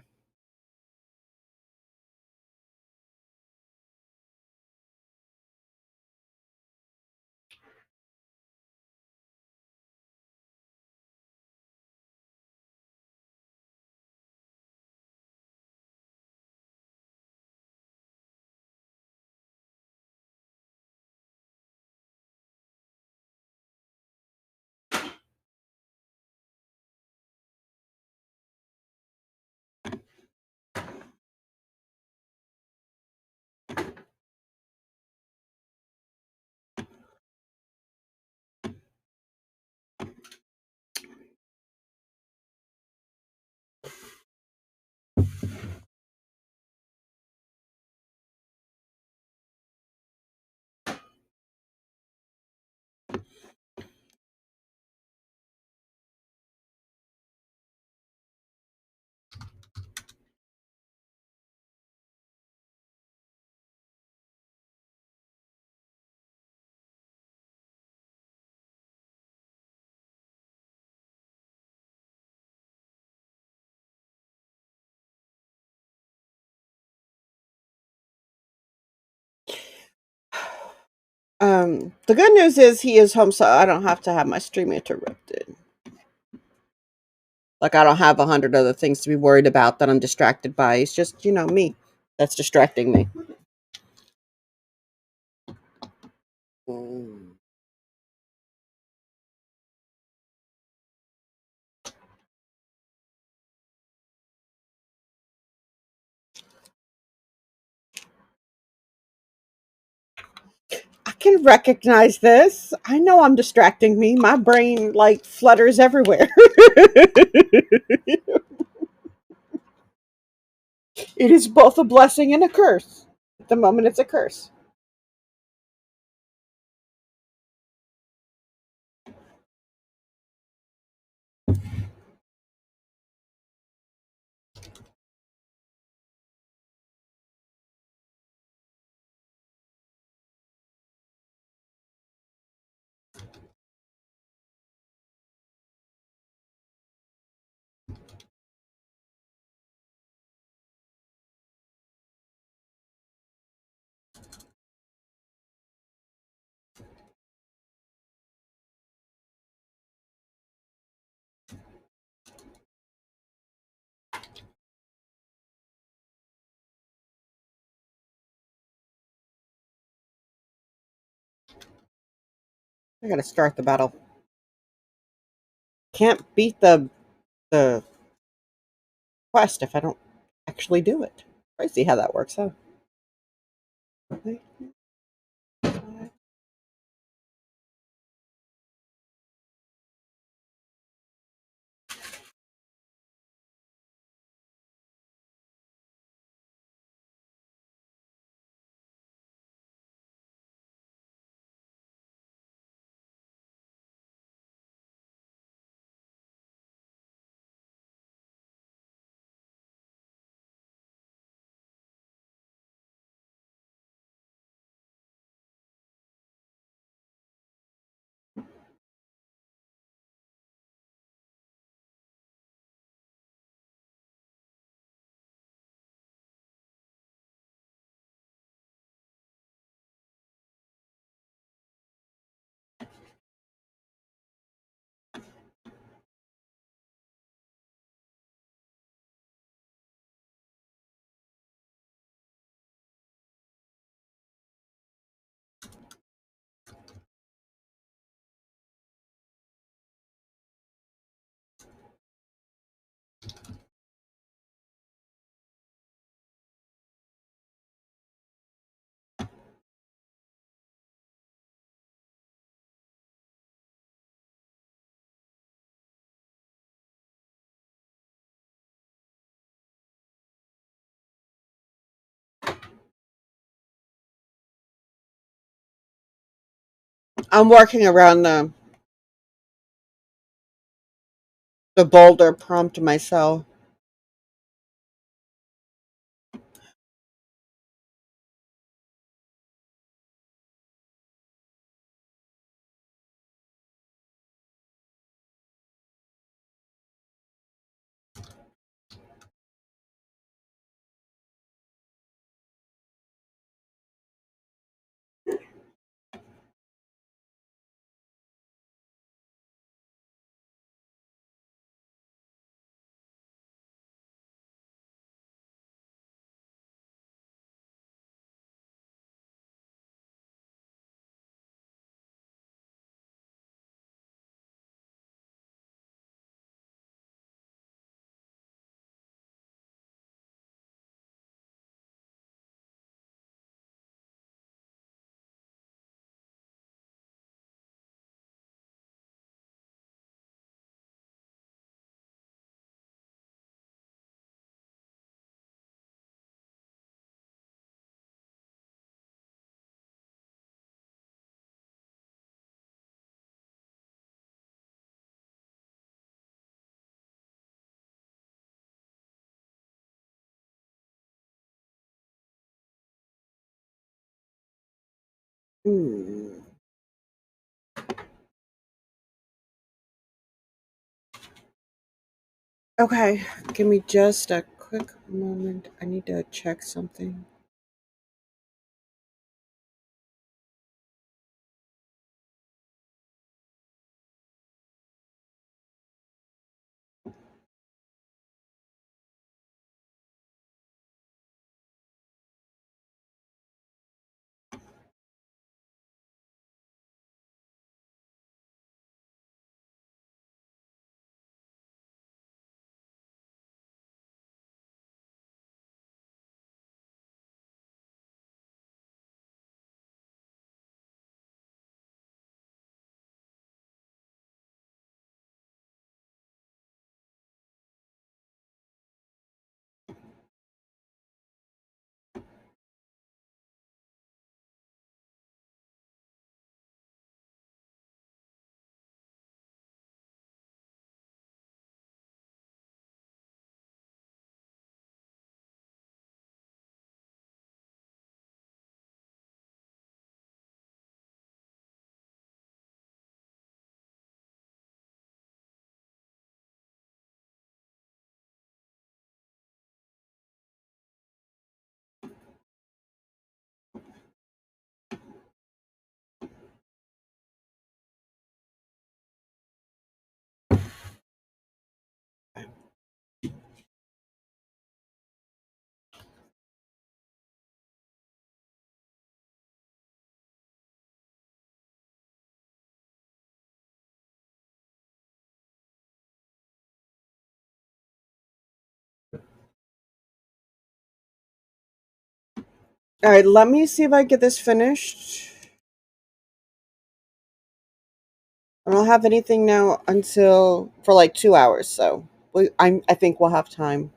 S1: The good news is he is home, so I don't have to have my stream interrupted. Like I don't have 100 other things to be worried about that I'm distracted by. It's just me that's distracting me. Mm. I can recognize this. I know I'm distracting me. My brain like flutters everywhere. It is both a blessing and a curse. At the moment, it's a curse. I gotta start the battle. Can't beat the quest if I don't actually do it. Crazy how that works out. I'm working around the boulder prompt myself. Hmm. Okay, give me just a quick moment. I need to check something. All right, let me see if I get this finished. I don't have anything now until for like 2 hours, so I think we'll have time.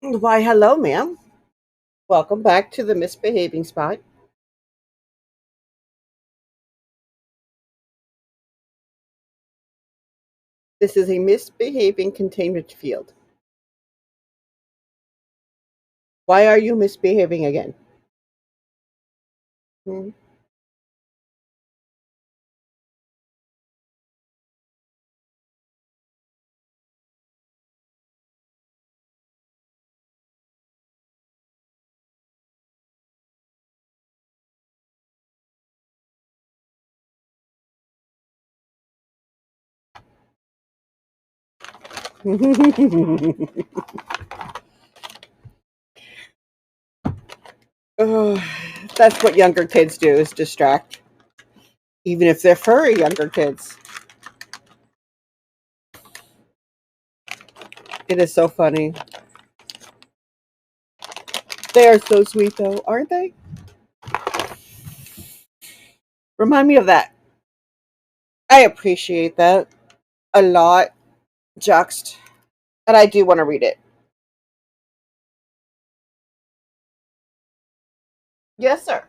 S1: Why, hello, ma'am. Welcome back to the misbehaving spot. This is a misbehaving containment field. Why are you misbehaving again? Hmm? Ugh, that's what younger kids do is distract, even if they're furry younger kids. It is so funny. They are so sweet, though, aren't they? Remind me of that. I appreciate that a lot, Juxt. And I do want to read it. Yes, sir.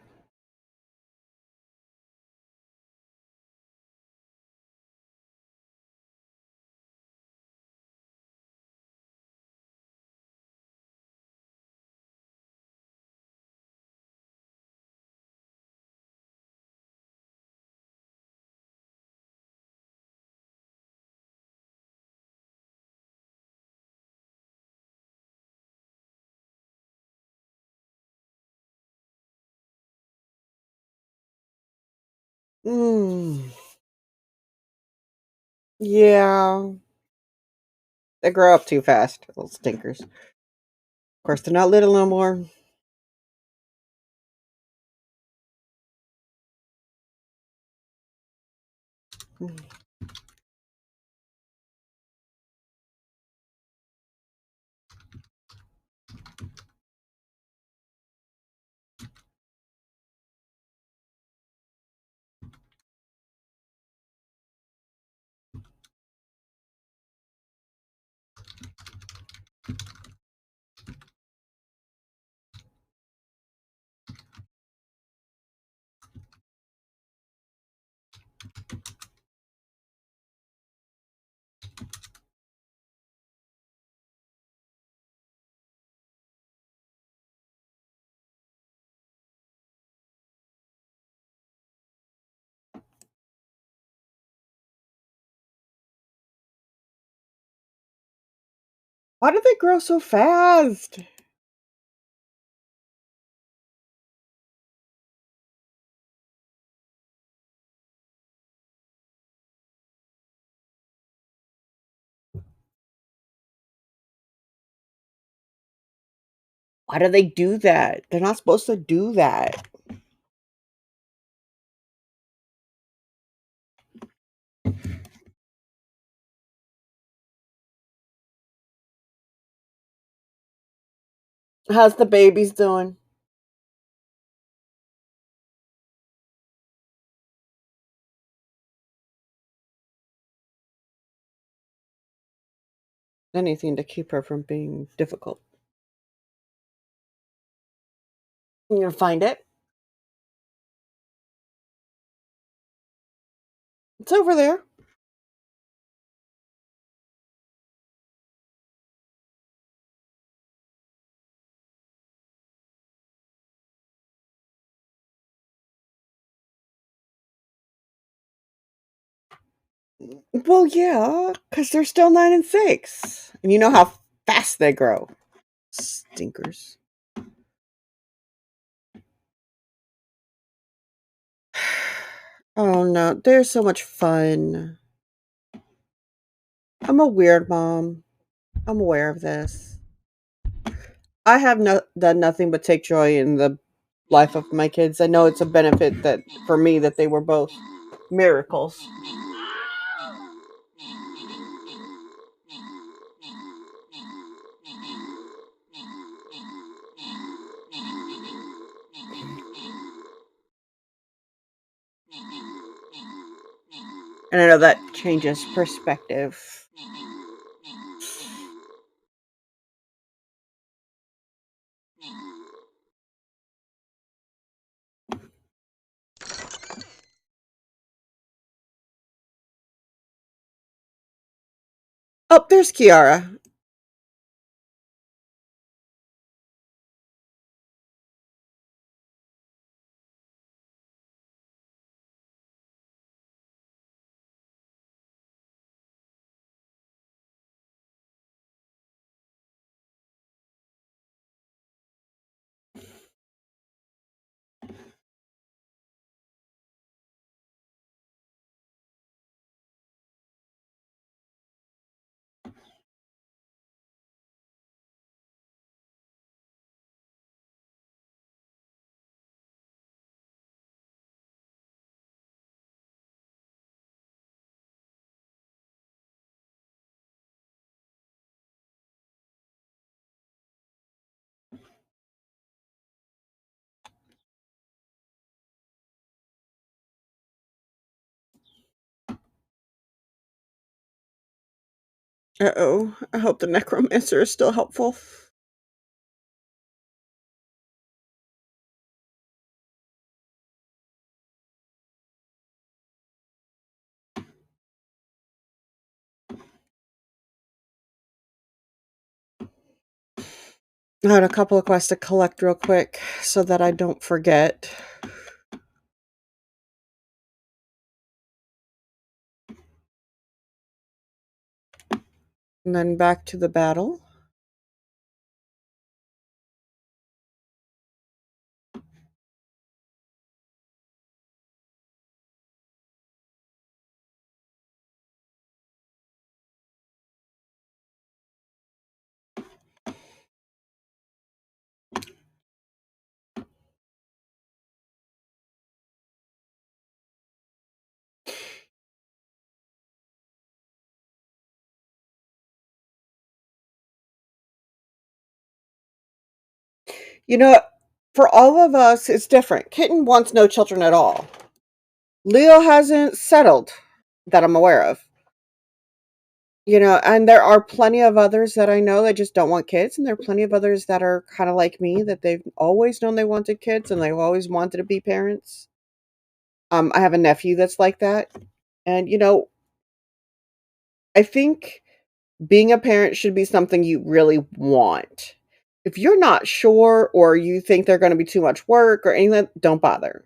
S1: Mm, yeah. They grow up too fast, little stinkers. Of course, they're not little no more. Why do they grow so fast? Why do they do that? They're not supposed to do that. How's the babies doing? Anything to keep her from being difficult. You gonna find it? It's over there. Well, yeah, because they're still 9 and 6. And you know how fast they grow. Stinkers. Oh no, they're so much fun. I'm a weird mom. I'm aware of this. I have done nothing but take joy in the life of my kids. I know it's a benefit that for me that they were both miracles. And I know that changes perspective. Oh, there's Kiara. Uh-oh. I hope the necromancer is still helpful. I had a couple of quests to collect real quick so that I don't forget. And then back to the battle. You know, for all of us, it's different. Kitten wants no children at all. Leo hasn't settled that I'm aware of. And there are plenty of others that I know that just don't want kids, and there are plenty of others that are kind of like me that they've always known they wanted kids and they've always wanted to be parents. I have a nephew that's like that, and I think being a parent should be something you really want. If you're not sure or you think they're going to be too much work or anything, don't bother.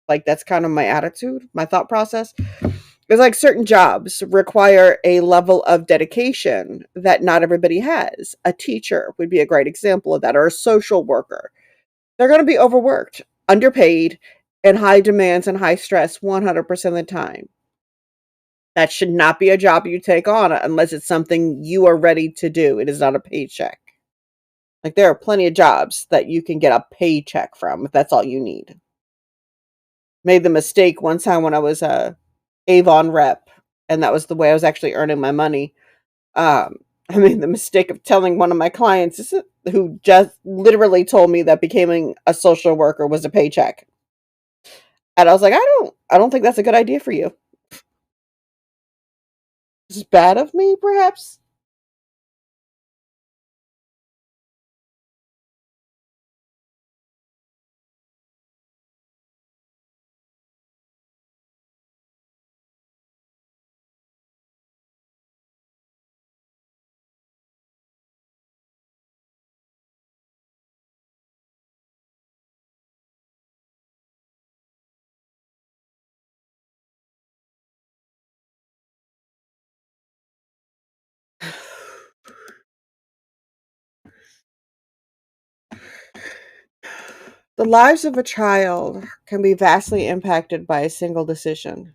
S1: Like that's kind of my attitude, my thought process. It's like certain jobs require a level of dedication that not everybody has. A teacher would be a great example of that, or a social worker. They're going to be overworked, underpaid, and high demands and high stress 100% of the time. That should not be a job you take on unless it's something you are ready to do. It is not a paycheck. Like there are plenty of jobs that you can get a paycheck from if that's all you need. Made the mistake one time when I was a Avon rep, and that was the way I was actually earning my money. I made the mistake of telling one of my clients who just literally told me that becoming a social worker was a paycheck. And I was like, I don't think that's a good idea for you. It's bad of me, perhaps. The lives of a child can be vastly impacted by a single decision.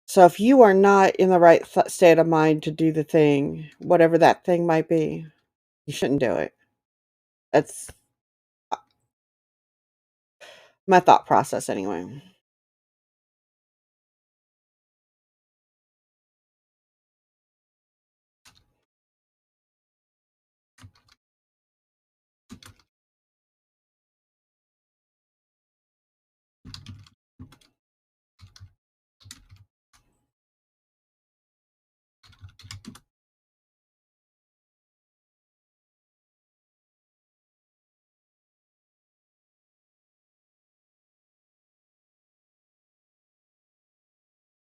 S1: So if you are not in the right state of mind to do the thing, whatever that thing might be, you shouldn't do it. That's my thought process anyway.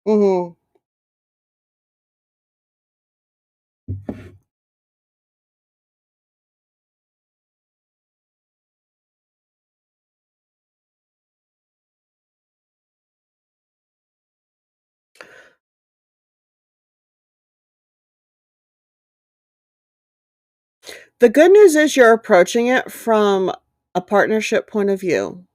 S1: Hmm. The good news is you're approaching it from a partnership point of view,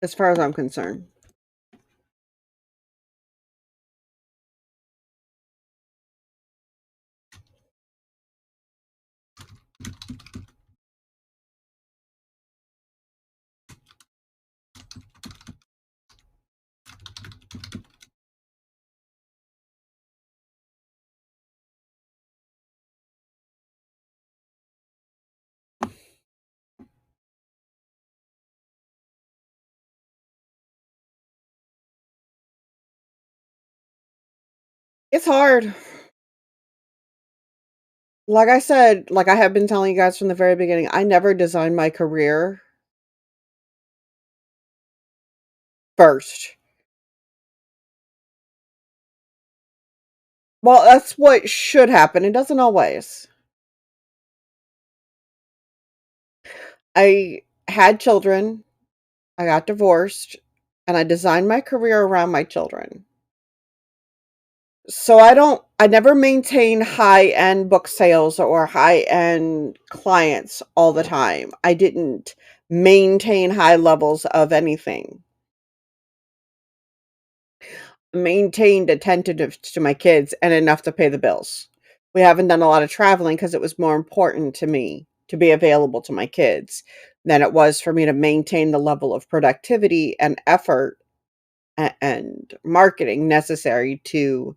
S1: as far as I'm concerned. It's hard. Like I said, like I have been telling you guys from the very beginning, I never designed my career first. Well, that's what should happen. It doesn't always. I had children, I got divorced, and I designed my career around my children. So I never maintain high-end book sales or high-end clients all the time. I didn't maintain high levels of anything. Maintained attentive to my kids and enough to pay the bills. We haven't done a lot of traveling because it was more important to me to be available to my kids than it was for me to maintain the level of productivity and effort and marketing necessary to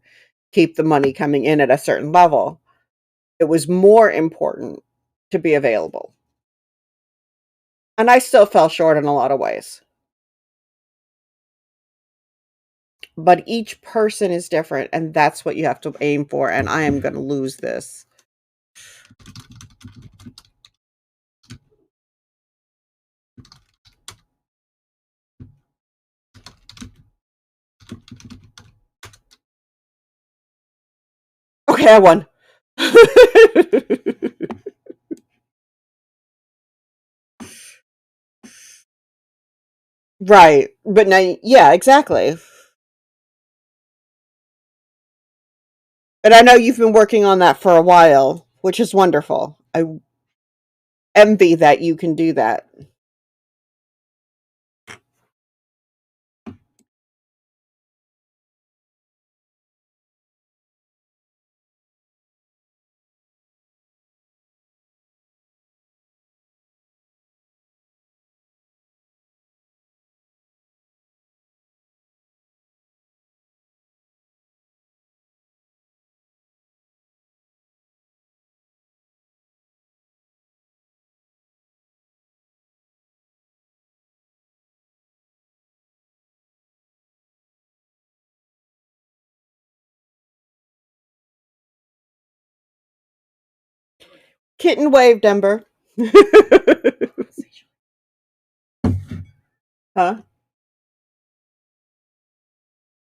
S1: keep the money coming in at a certain level. It was more important to be available. And I still fell short in a lot of ways. But each person is different, and that's what you have to aim for. And I am going to lose this. Okay, I won. Right. But now, yeah, exactly. And I know you've been working on that for a while, which is wonderful. I envy that you can do that. Kitten wave, Denver. Huh?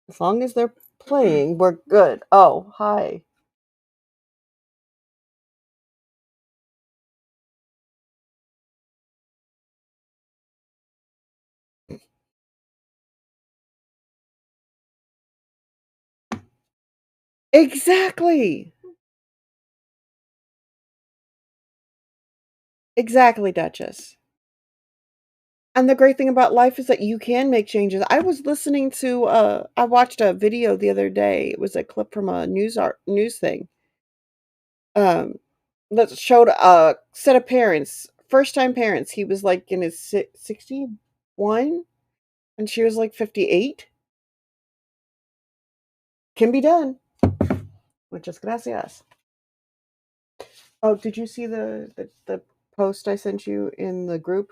S1: As long as they're playing, we're good. Oh, hi. Exactly. Exactly, Duchess. And the great thing about life is that you can make changes. I was listening to I watched a video the other day. It was a clip from a news thing. Um that showed a set of parents, first time parents. He was like in his 61 and she was like 58. Can be done. Muchas gracias. Oh, did you see the post I sent you in the group?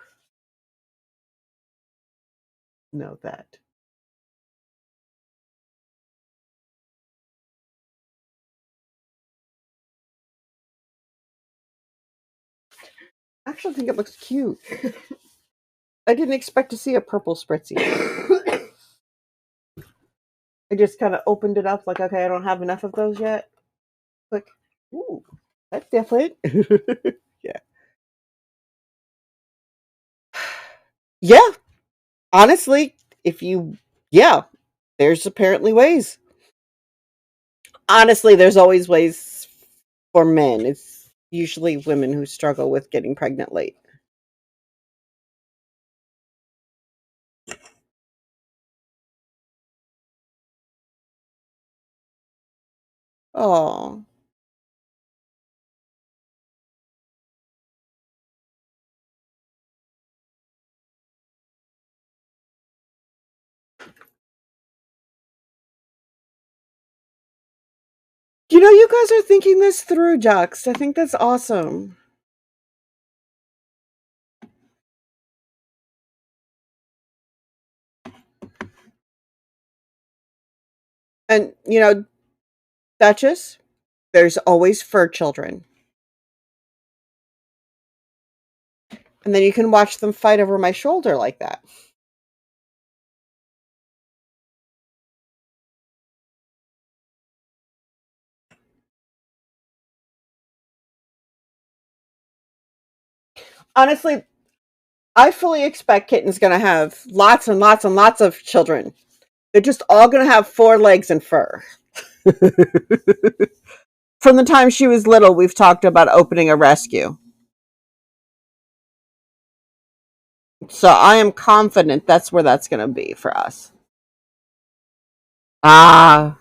S1: No, that. I actually think it looks cute. I didn't expect to see a purple spritzy. I just kind of opened it up like, okay, I don't have enough of those yet. Like, ooh, that's different. Yeah. Yeah. Honestly, if you, yeah, there's apparently ways. Honestly, there's always ways for men. It's usually women who struggle with getting pregnant late. Oh. You know, you guys are thinking this through, Jux. I think that's awesome. And, you know, Duchess, there's always fur children. And then you can watch them fight over my shoulder like that. Honestly, I fully expect Kitten's going to have lots and lots and lots of children. They're just all going to have 4 legs and fur. From the time she was little, we've talked about opening a rescue. So I am confident that's where that's going to be for us. Ah,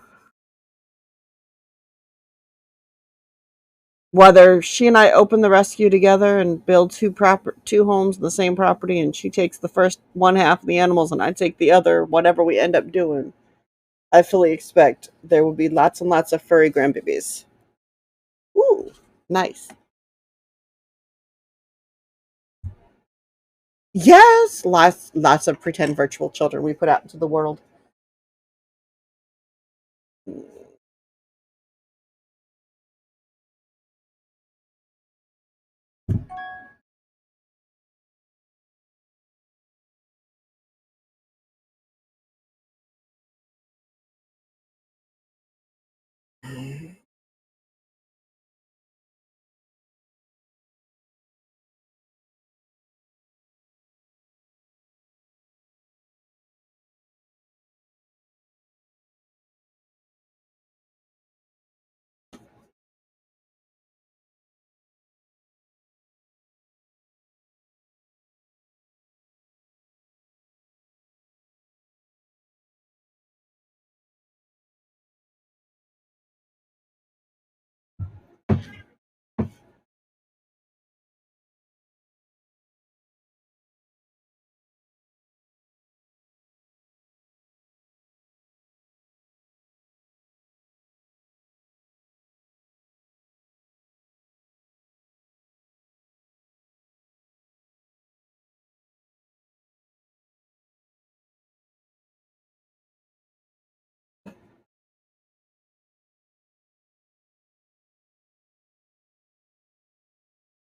S1: whether she and I open the rescue together and build two homes on the same property, and she takes the first one half of the animals and I take the other, whatever we end up doing, I fully expect there will be lots and lots of furry grandbabies. Ooh, nice. Yes, lots of pretend virtual children we put out into the world.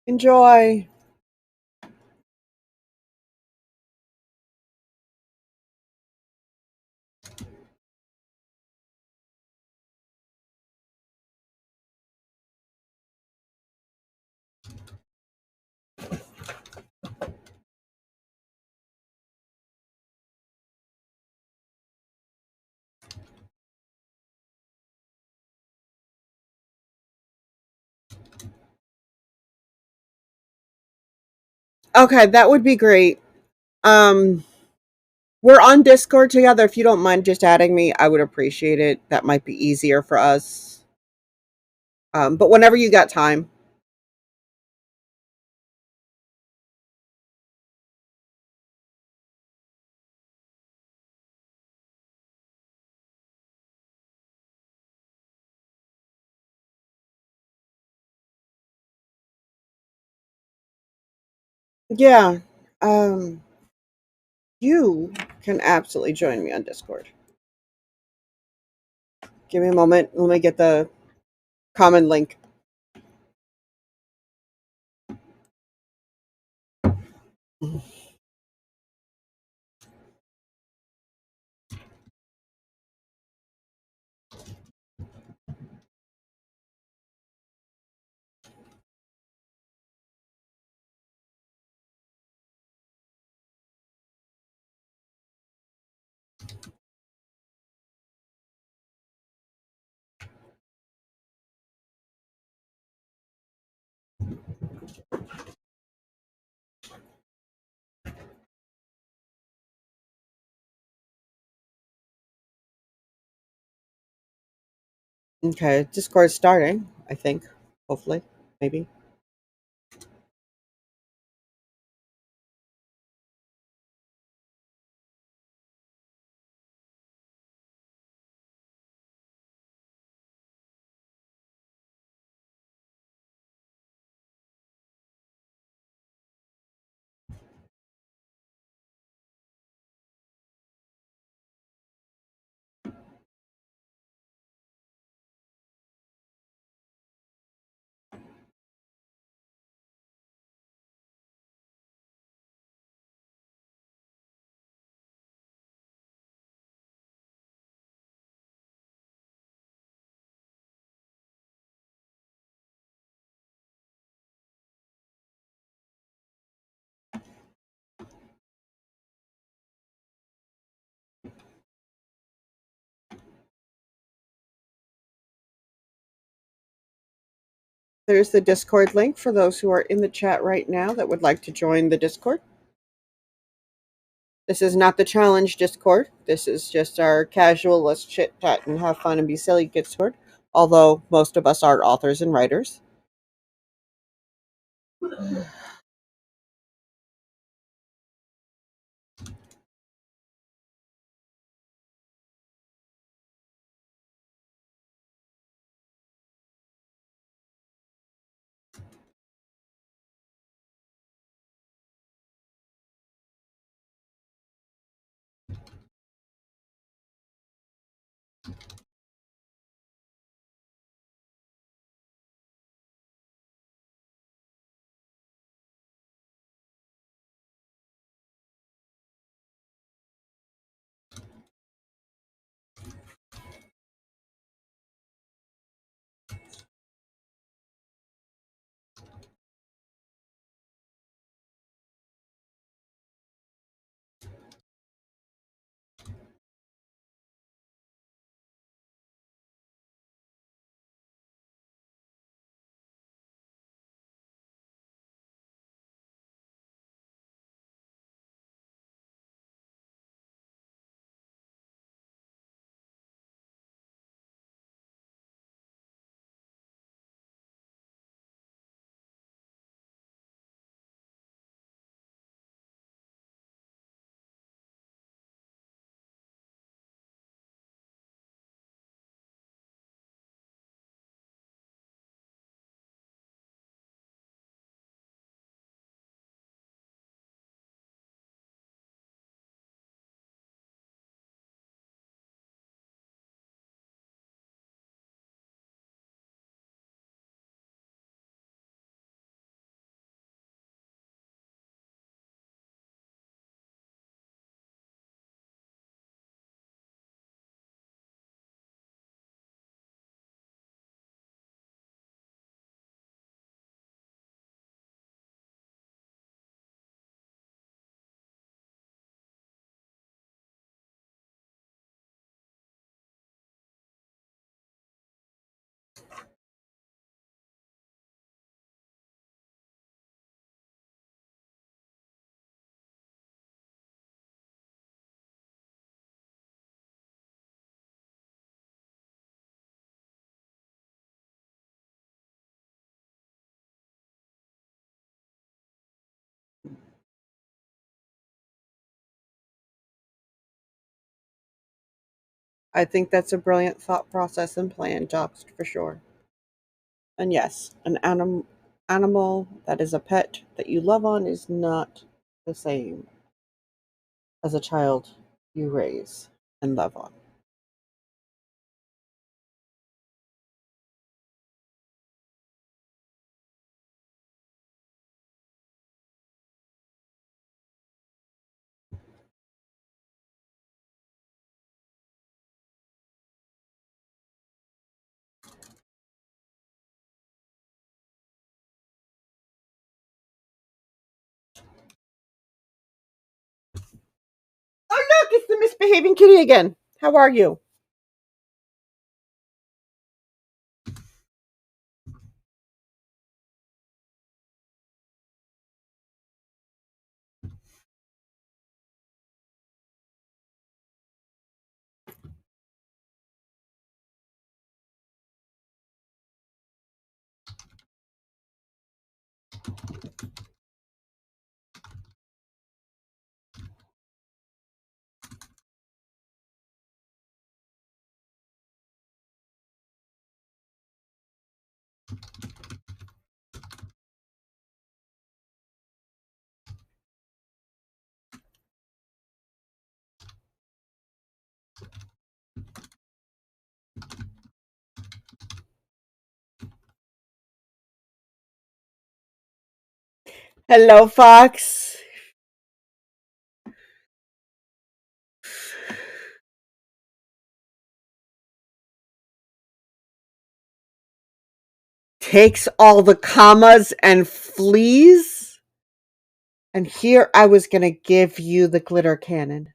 S1: Enjoy. Okay, that would be great. Um, we're on Discord together. If you don't mind just adding me, I would appreciate it. That might be easier for us. But whenever you got time. Yeah. Um, you can absolutely join me on Discord. Give me a moment. Let me get the common link. Okay, Discord's starting, I think. Hopefully. Maybe. There's the Discord link for those who are in the chat right now that would like to join the Discord. This is not the challenge Discord. This is just our casual, let's chit chat and have fun and be silly Discord. Although most of us are authors and writers. I think that's a brilliant thought process and plan, Jobs, for sure. And yes, an animal that is a pet that you love on is not the same as a child you raise and love on. Oh, look, it's the misbehaving kitty again. How are you? Hello, Fox. Takes all the commas and flees. And here I was going to give you the glitter cannon.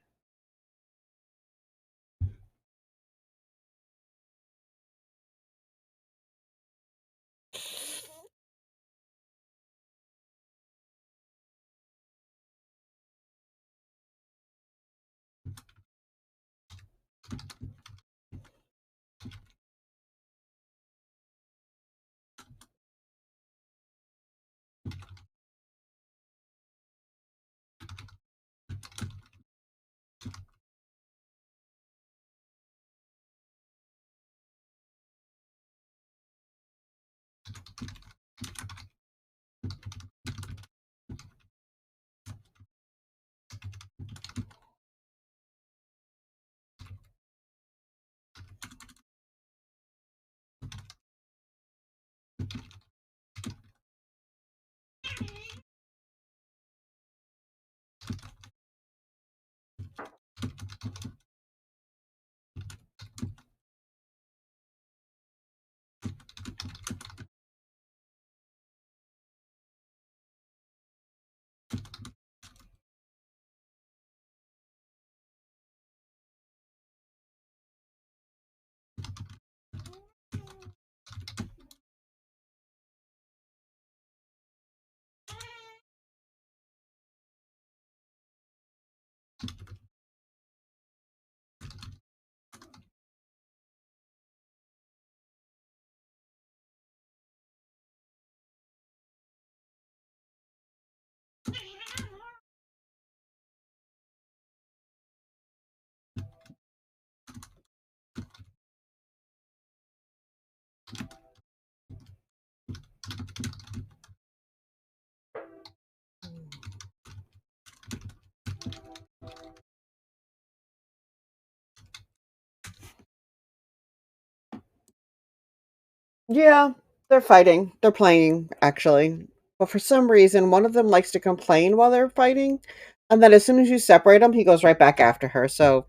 S1: Yeah, they're fighting. They're playing, actually. But for some reason, one of them likes to complain while they're fighting. And then as soon as you separate them, he goes right back after her. So,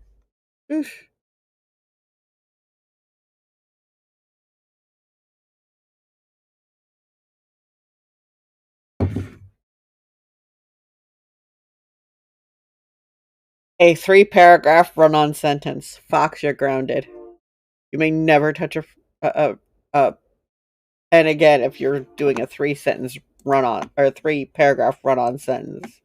S1: oof. A 3-paragraph run on sentence. Fox, you're grounded. You may never touch a. And again, if you're doing a 3-sentence run on, or a 3-paragraph run on sentence.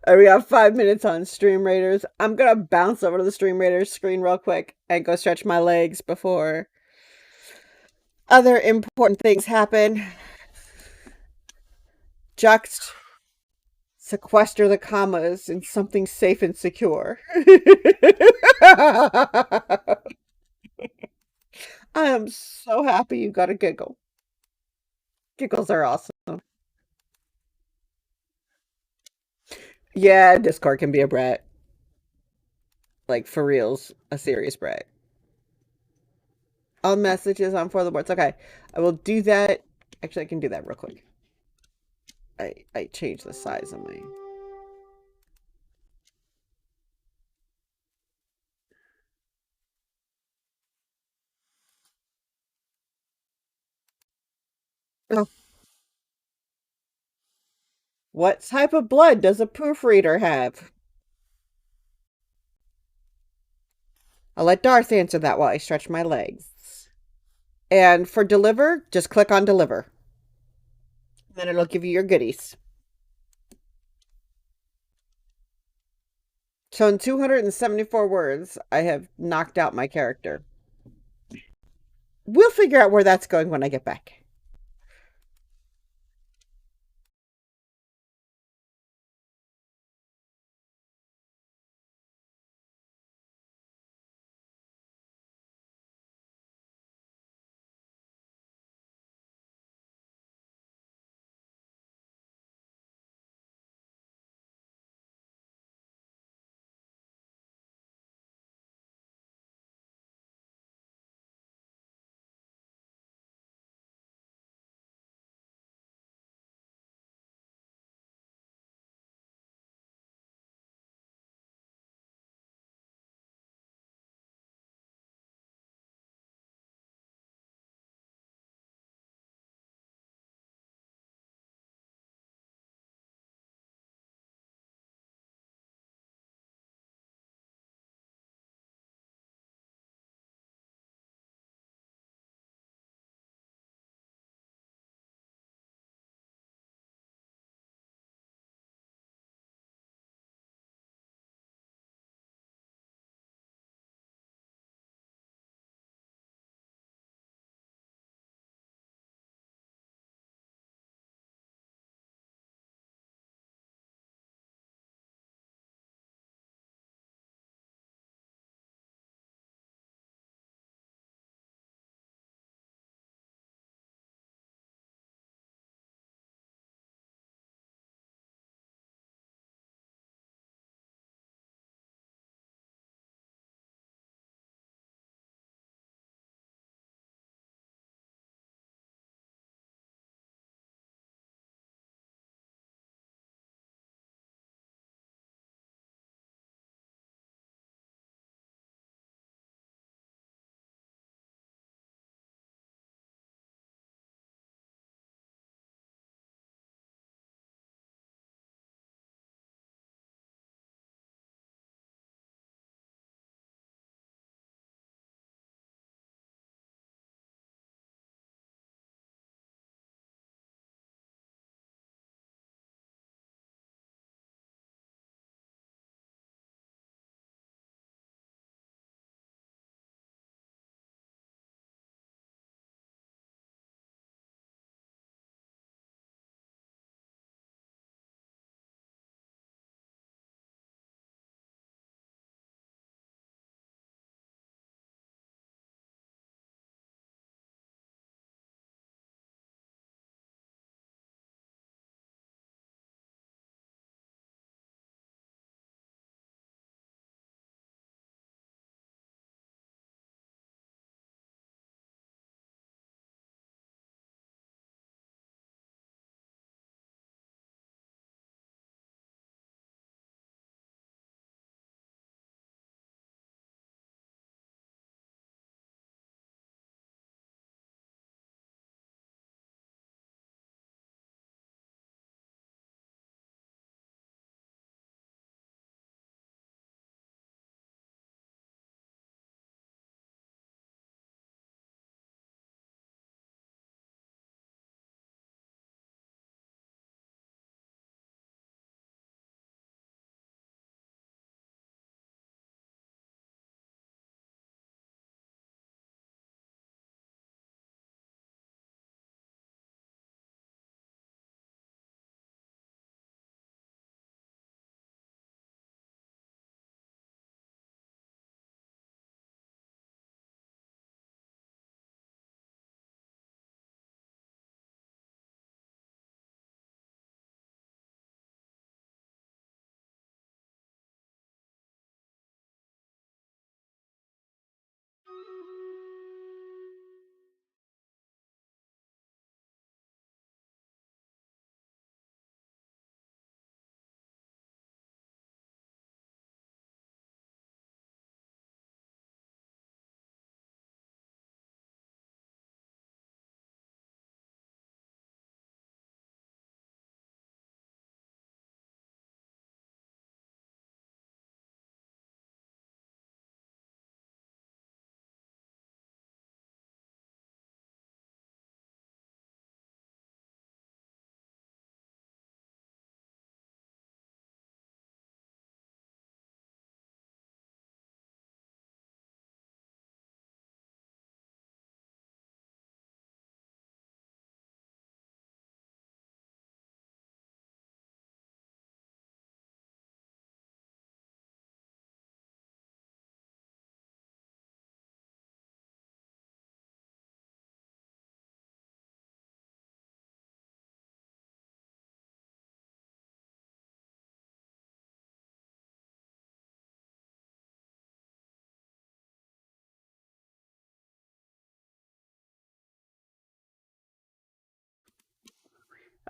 S1: We have 5 minutes on Stream Raiders. I'm gonna bounce over to the Stream Raiders screen real quick and go stretch my legs before other important things happen. Juxt sequester the commas in something safe and secure. I am so happy you got a giggle. Giggles are awesome. Yeah, Discord can be a brat. Like, for reals, a serious brat. All messages on 4TheWords. Okay, I will do that. Actually, I can do that real quick. I changed the size of my... Oh. What type of blood does a proofreader have? I'll let Darth answer that while I stretch my legs. And for deliver, just click on deliver. Then it'll give you your goodies. So in 274 words, I have knocked out my character. We'll figure out where that's going when I get back.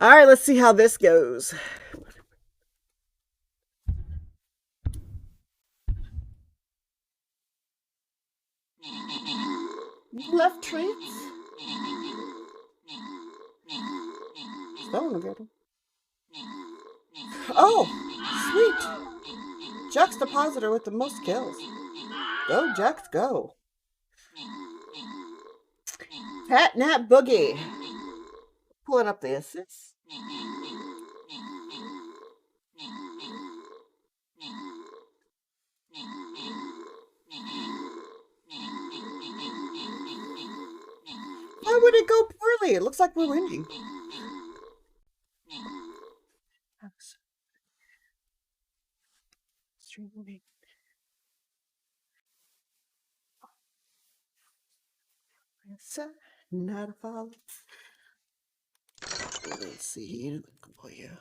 S1: All right, let's see how this goes. You left treats? Someone will get them. Oh, sweet. Juxtapositor with the most kills. Go, Jux, go. Pat Nat Boogie. Pulling up the assists. Why would it go poorly? It looks like we're winning. Streaming. Not a follow. Let's see. Oh, yeah.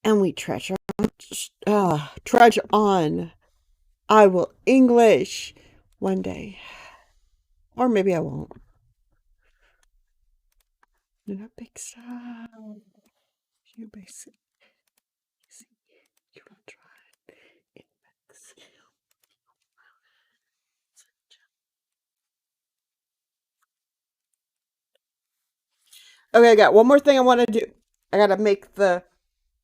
S1: And we trudge on. I will English one day. Or maybe I won't. Not big sound. You basic. You will try. It makes. Okay, I got one more thing I want to do. I gotta make the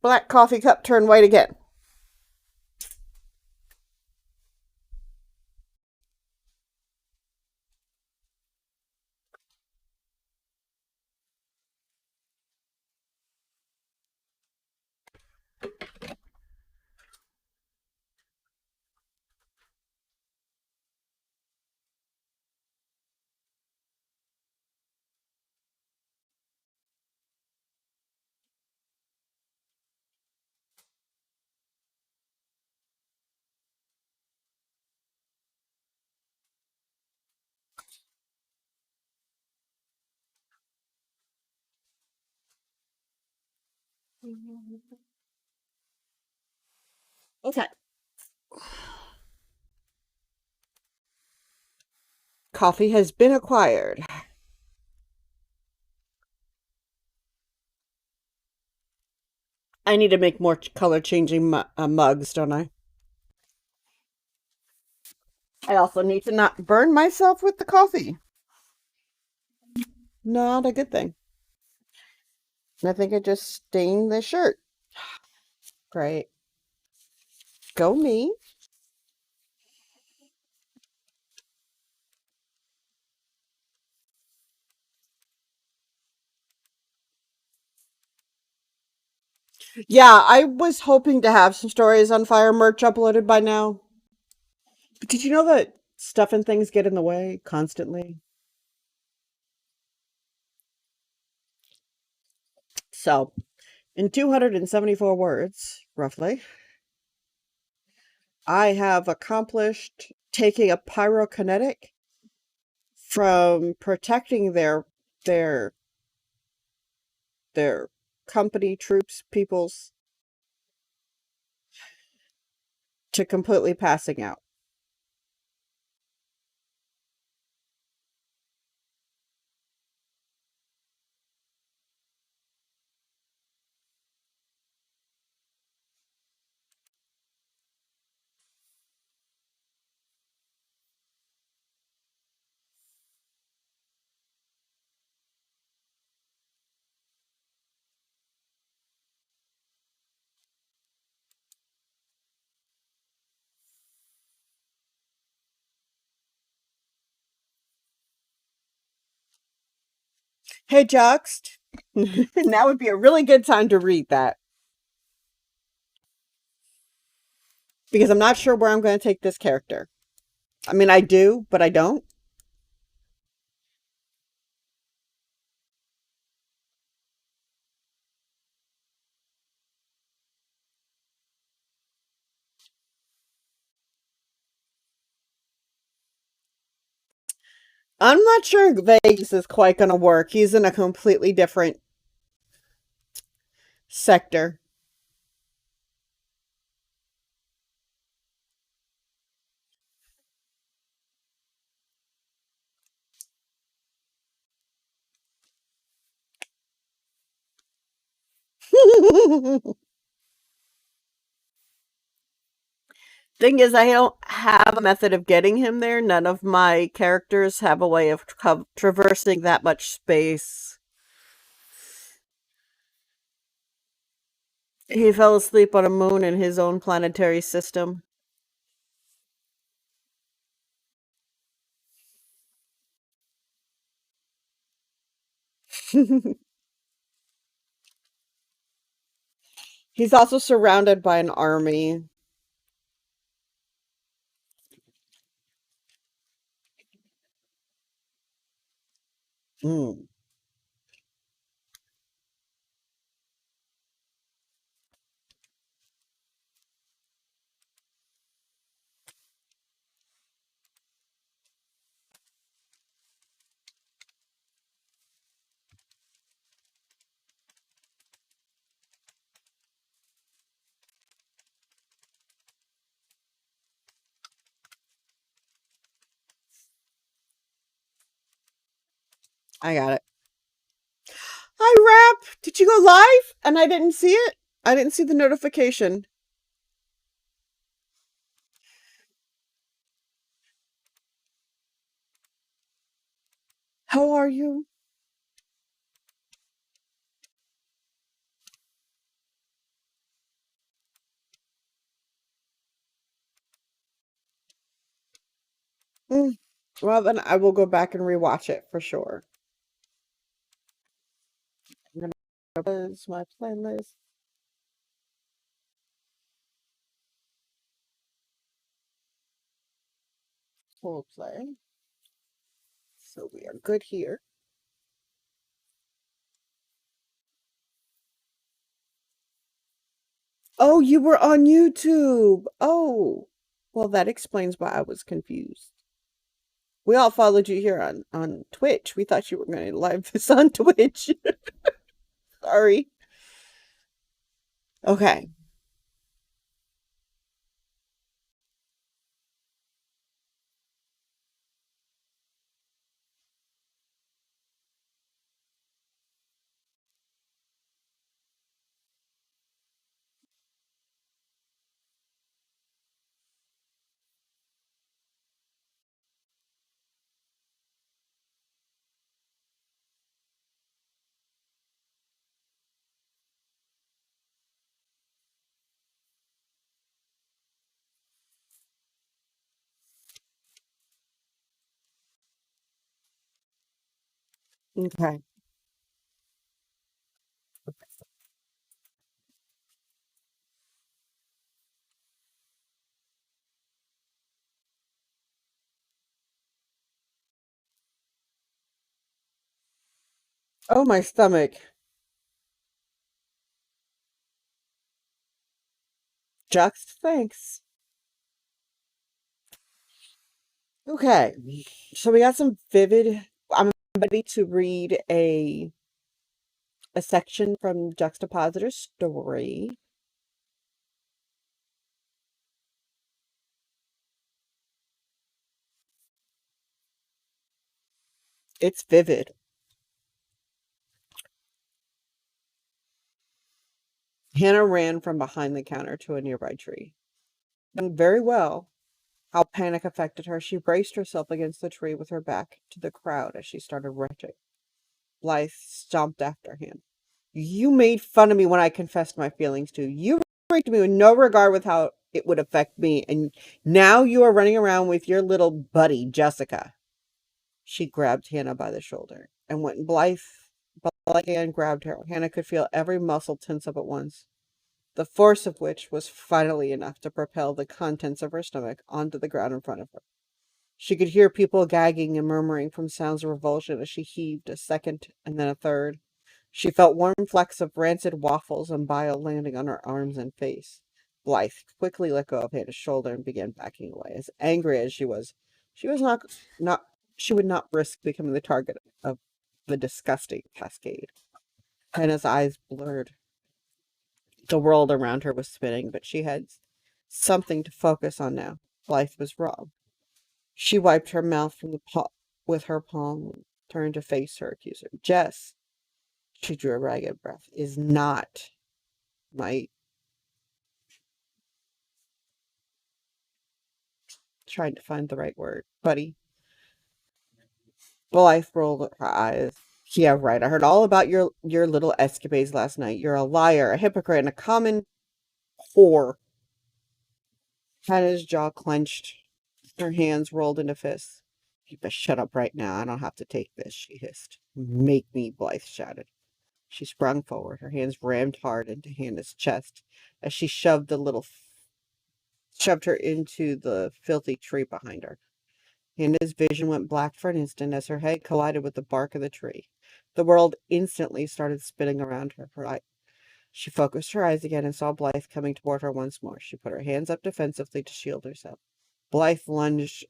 S1: black coffee cup turn white again. Okay. Coffee has been acquired. I need to make more color changing mugs, don't I? I also need to not burn myself with the coffee. Not a good thing. I think I just stained the shirt. Great. Go me. Yeah, I was hoping to have some stories on Fire merch uploaded by now. But did you know that stuff and things get in the way constantly? So, in 274 words, roughly, I have accomplished taking a pyrokinetic from protecting their their company troops peoples to completely passing out. Hey, Juxt. Now would be a really good time to read that because I'm not sure where I'm going to take this character. I mean, I do, but I don't. I'm not sure Vegas is quite going to work. He's in a completely different sector. Thing is, I don't have a method of getting him there. None of my characters have a way of traversing that much space. He fell asleep on a moon in his own planetary system. He's also surrounded by an army. Mm, I got it. Hi, Rap. Did you go live? And I didn't see it. I didn't see the notification. How are you? Mm. Well, then I will go back and rewatch it for sure. I'm gonna close my playlist. Full play. So we are good here. Oh, you were on YouTube. Oh, well, that explains why I was confused. We all followed you here on Twitch. We thought you were going to live this on Twitch. Sorry. Okay. Okay. Oh, my stomach. Just thanks. Okay. So we got some vivid. I'm ready to read a section from Juxtapositor's story. It's vivid. Hannah ran from behind the counter to a nearby tree. Knowing very well how panic affected her, she braced herself against the tree with her back to the crowd as she started retching. Blythe stomped after him. You made fun of me when I confessed my feelings to you. You raped me with no regard with how it would affect me, and now you are running around with your little buddy, Jessica. She grabbed Hannah by the shoulder, and when Blythe hand grabbed her, Hannah could feel every muscle tense up at once, the force of which was finally enough to propel the contents of her stomach onto the ground in front of her. She could hear people gagging and murmuring from sounds of revulsion as she heaved a second and then a third. She felt warm flecks of rancid waffles and bile landing on her arms and face. Blythe quickly let go of Hannah's shoulder and began backing away. As angry as she was not She would not risk becoming the target of the disgusting cascade. Hannah's eyes blurred. The world around her was spinning, but she had something to focus on now. Blythe was wrong. She wiped her mouth from the with her palm and turned to face her accuser. Jess, she drew a ragged breath, is not my trying to find the right word. Buddy. Blythe rolled her eyes. Yeah, right. I heard all about your little escapades last night. You're a liar, a hypocrite, and a common whore. Hannah's jaw clenched. Her hands rolled into fists. You best shut up right now. I don't have to take this, she hissed. Make me, Blythe shouted. She sprung forward. Her hands rammed hard into Hannah's chest as she shoved her into the filthy tree behind her. Hannah's vision went black for an instant as her head collided with the bark of the tree. The world instantly started spinning around her. She focused her eyes again and saw Blythe coming toward her once more. She put her hands up defensively to shield herself. Blythe lunged,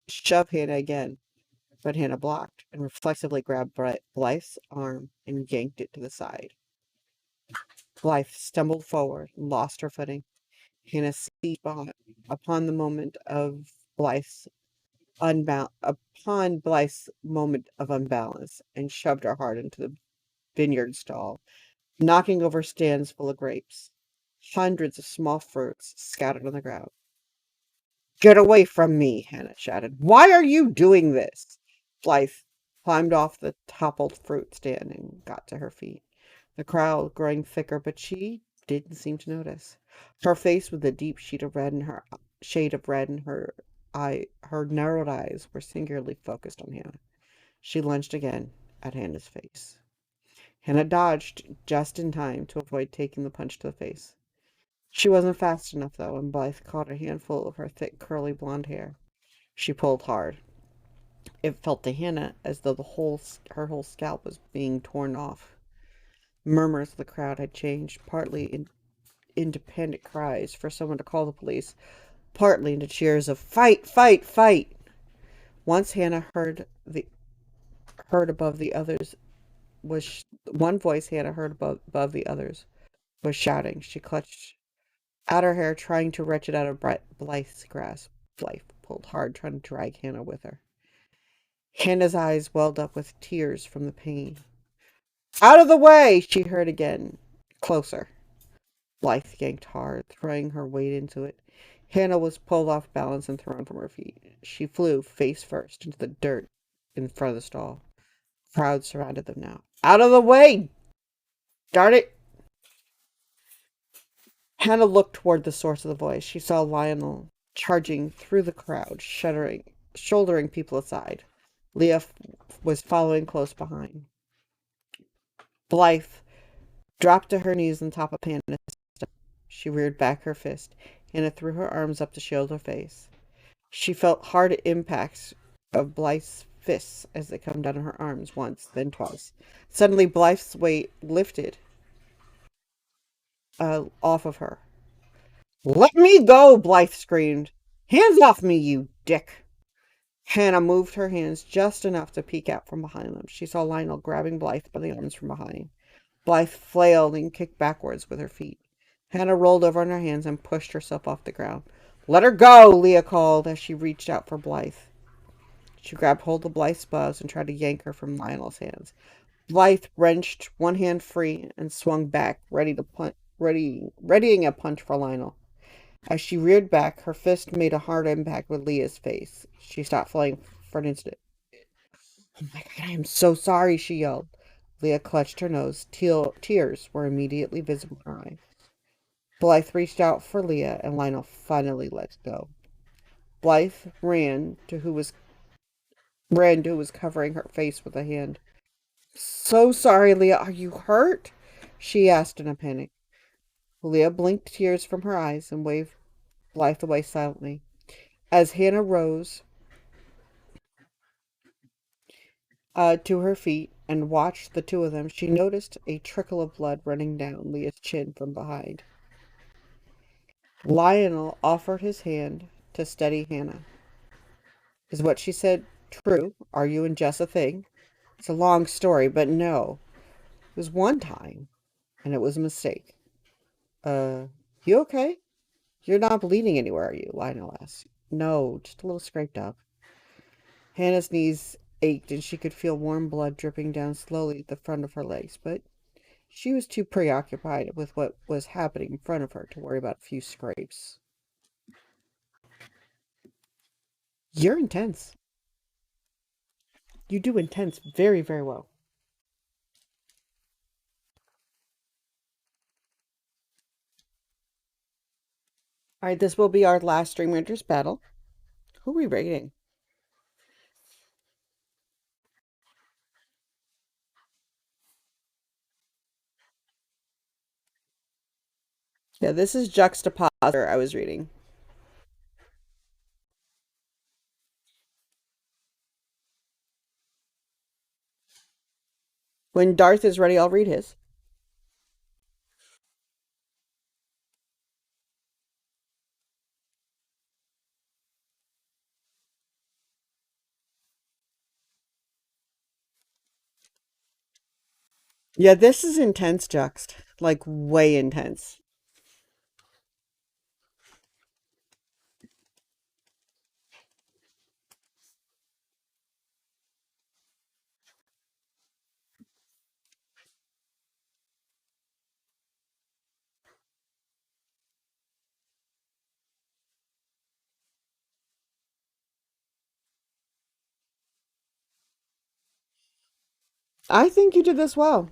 S1: shoved Hannah again, but Hannah blocked and reflexively grabbed Blythe's arm and yanked it to the side. Blythe stumbled forward and lost her footing. Hannah seized upon the moment of Blythe's upon Blythe's moment of unbalance and shoved her hard into the vineyard stall, knocking over stands full of grapes. Hundreds of small fruits scattered on the ground. Get away from me, Hannah shouted. Why are you doing this? Blythe climbed off the toppled fruit stand and got to her feet. The crowd growing thicker, but she didn't seem to notice. Her face with a deep shade of red in her narrowed eyes were singularly focused on Hannah. She lunged again at Hannah's face. Hannah dodged just in time to avoid taking the punch to the face. She wasn't fast enough, though, and Blythe caught a handful of her thick, curly blonde hair. She pulled hard. It felt to Hannah as though her whole scalp was being torn off. Murmurs of the crowd had changed, partly in independent cries for someone to call the police, partly into cheers of "Fight! Fight! Fight!" Once Hannah heard above the others one voice Hannah heard above the others was shouting. She clutched at her hair, trying to wrench it out of Blythe's grasp. Blythe pulled hard, trying to drag Hannah with her. Hannah's eyes welled up with tears from the pain. Out of the way! She heard again. Closer. Blythe yanked hard, throwing her weight into it. Hannah was pulled off balance and thrown from her feet. She flew face first into the dirt in front of the stall. Crowds surrounded them now. Out of the way! Darn it! Hannah looked toward the source of the voice. She saw Lionel charging through the crowd, shouldering people aside. Leah was following close behind. Blythe dropped to her knees on top of Hannah. She reared back her fist. Hannah threw her arms up to shield her face. She felt hard impacts of Blythe's fists as they come down on her arms once, then twice. Suddenly, Blythe's weight lifted off of her. Let me go, Blythe screamed. Hands off me, you dick. Hannah moved her hands just enough to peek out from behind them. She saw Lionel grabbing Blythe by the arms from behind. Blythe flailed and kicked backwards with her feet. Hannah rolled over on her hands and pushed herself off the ground. Let her go, Leah called as she reached out for Blythe. She grabbed hold of Blythe's gloves and tried to yank her from Lionel's hands. Blythe wrenched one hand free and swung back, readying a punch for Lionel. As she reared back, her fist made a hard impact with Leah's face. She stopped flying for an instant. Oh my God, I am so sorry, she yelled. Leah clutched her nose. Tears were immediately visible in her eyes. Blythe reached out for Leah, and Lionel finally let go. Blythe ran to who was covering her face with a hand. So sorry, Leah. Are you hurt? She asked in a panic. Leah blinked tears from her eyes and waved Blythe away silently. As Hannah rose to her feet and watched the two of them, she noticed a trickle of blood running down Leah's chin from behind. Lionel offered his hand to steady Hannah. Is what she said True. Are you and Jess a thing? It's a long story, but no. It was one time, and it was a mistake. Uh, you okay? You're not bleeding anywhere, are you? Lionel asked. No, just a little scraped up. Hannah's knees ached, and she could feel warm blood dripping down slowly at the front of her legs, but she was too preoccupied with what was happening in front of her to worry about a few scrapes. You're intense. You do intense very, very well. All right, this will be our last Stream Rangers battle. Who are we rating? Yeah, this is Juxtapositor I was reading. When Darth is ready, I'll read his. Yeah, this is intense, Juxt. Like, way intense. I think you did this well.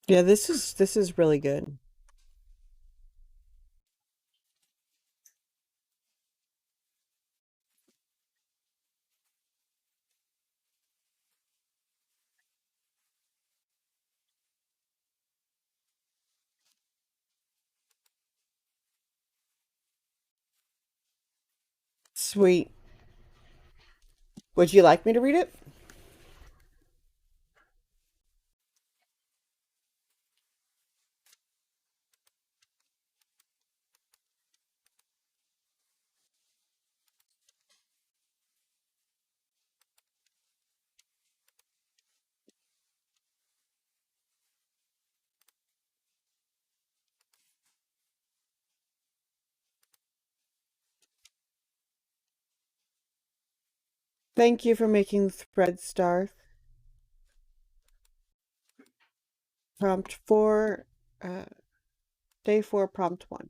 S1: Yeah, this is really good. Sweet. Would you like me to read it? Thank you for making threads, Darth. Prompt 4, uh, day 4, prompt 1.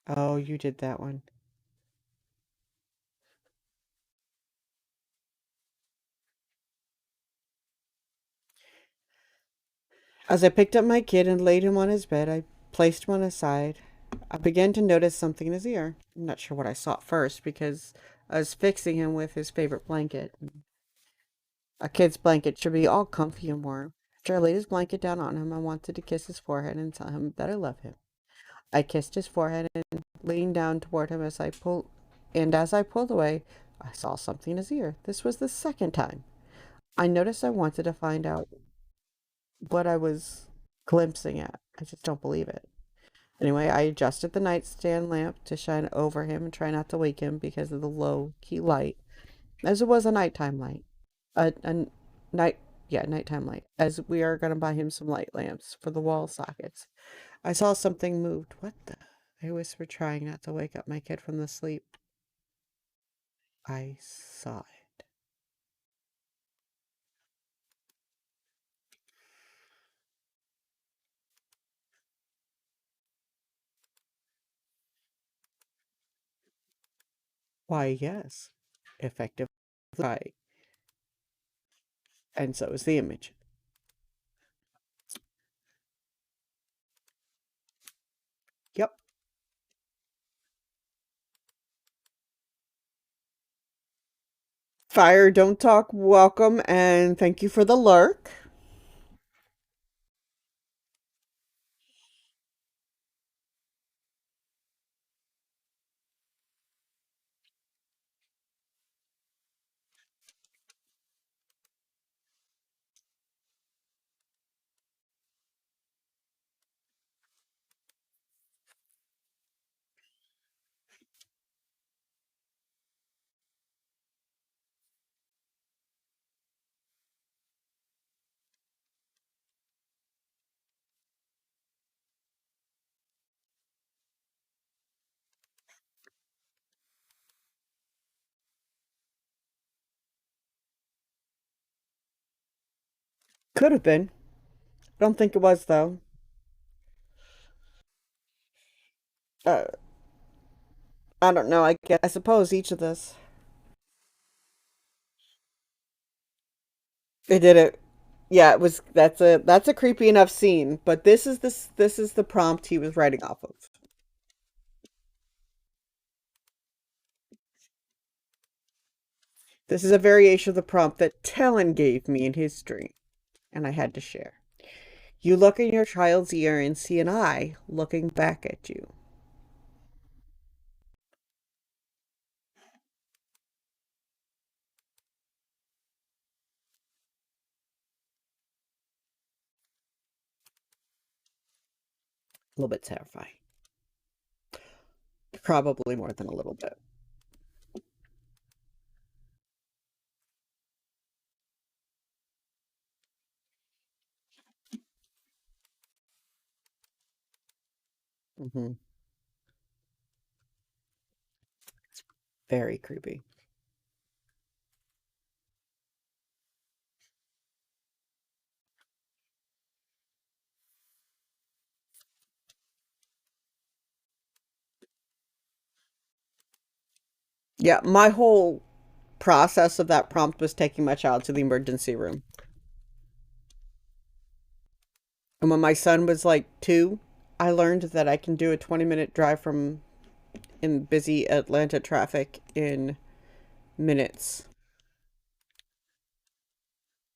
S1: Oh, you did that one. As I picked up my kid and laid him on his bed, I placed him on his side. I began to notice something in his ear. I'm not sure what I saw at first because I was fixing him with his favorite blanket. A kid's blanket should be all comfy and warm. After I laid his blanket down on him, I wanted to kiss his forehead and tell him that I love him. I kissed his forehead and leaned down toward him as I pulled away, I saw something in his ear. This was the second time. I noticed I wanted to find out what I was glimpsing at. I just don't believe it. Anyway, I adjusted the nightstand lamp to shine over him and try not to wake him because of the low key light, as it was a nighttime light. A night, yeah, nighttime light, as we are going to buy him some light lamps for the wall sockets. I saw something moved. What the? I whispered, trying not to wake up my kid from the sleep. I saw it. Why, yes. Effective. Right. And so is the image. Yep. Fire, don't talk, welcome, and thank you for the lurk. Could have been. Don't think it was, though. Uh, I don't know. I suppose each of this. It did it. Yeah, it was. That's a creepy enough scene. But this is the prompt he was writing off of. This is a variation of the prompt that Talon gave me in his dream, and I had to share. You look in your child's ear and see an eye looking back at you. A little bit terrifying. Probably more than a little bit. Hmm. Very creepy. Yeah, my whole process of that prompt was taking my child to the emergency room. And when my son was like 2, I learned that I can do a 20-minute drive from in busy Atlanta traffic in minutes.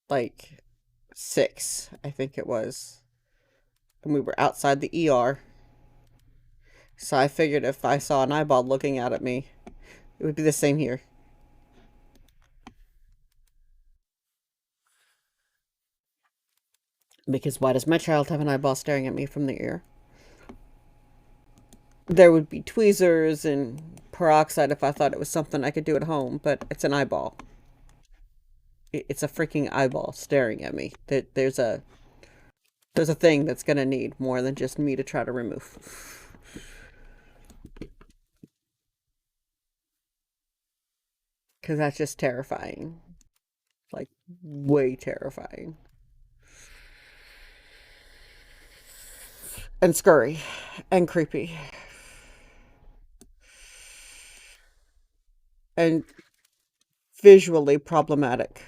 S1: Like 6, I think it was. And we were outside the ER. So I figured if I saw an eyeball looking out at me, it would be the same here. Because why does my child have an eyeball staring at me from the ear? There would be tweezers and peroxide if I thought it was something I could do at home, but it's an eyeball. It's a freaking eyeball staring at me. There's a thing that's gonna need more than just me to try to remove. Because that's just terrifying. Like, way terrifying. And scurry. And creepy. And visually problematic.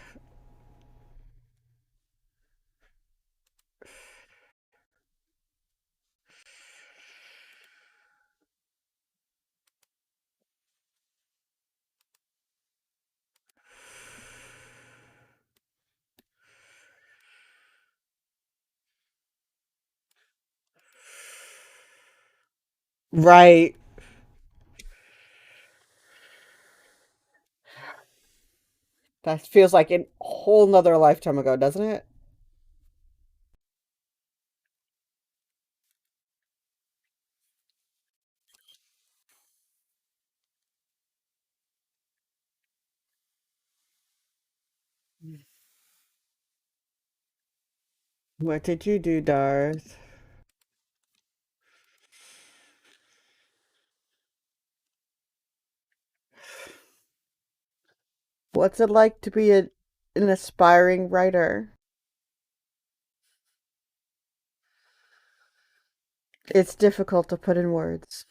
S1: Right. That feels like a whole nother lifetime ago, doesn't it? What did you do, Darth? What's it like to be an aspiring writer? It's difficult to put in words.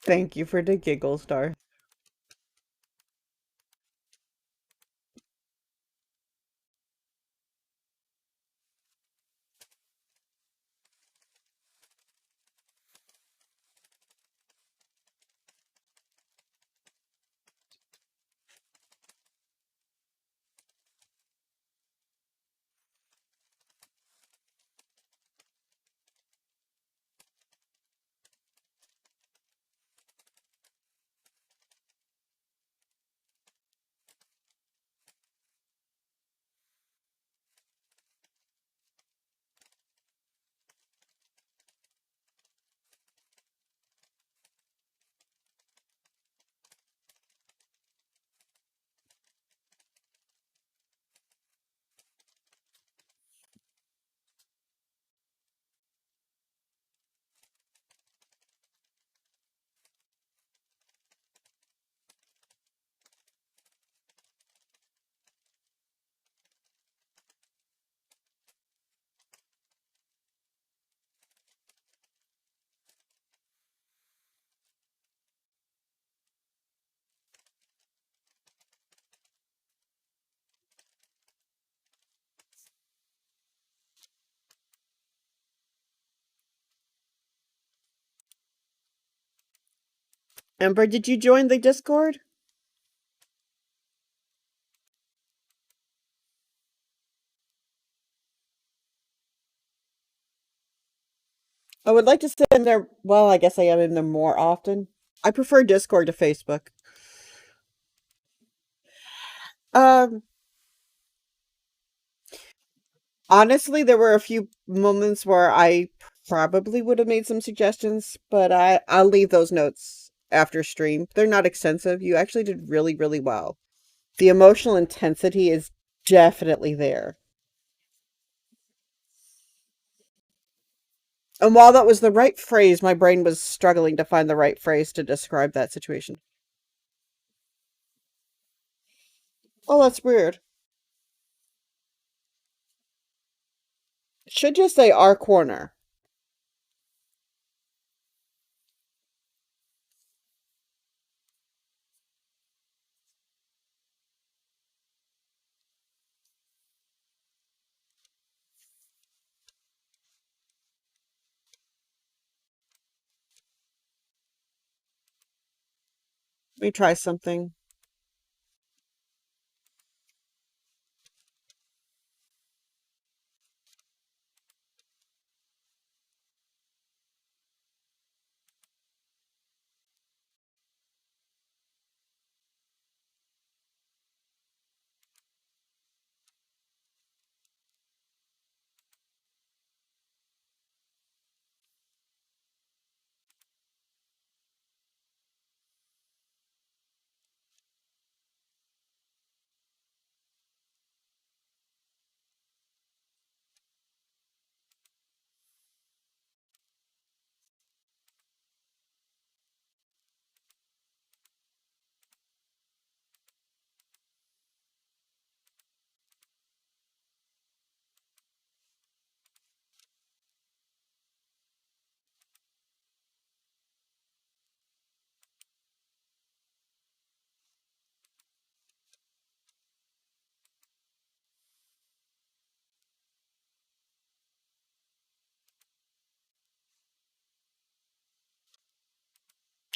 S1: Thank you for the giggle star. Ember, did you join the Discord? I would like to sit in there. Well, I guess I am in there more often. I prefer Discord to Facebook. Um, Honestly, there were a few moments where I probably would have made some suggestions, but I'll leave those notes after stream. They're not extensive. You actually did really, really well. The emotional intensity is definitely there. And while that was the right phrase, my brain was struggling to find the right phrase to describe that situation. Oh, that's weird. It should just say our corner. Let me try something.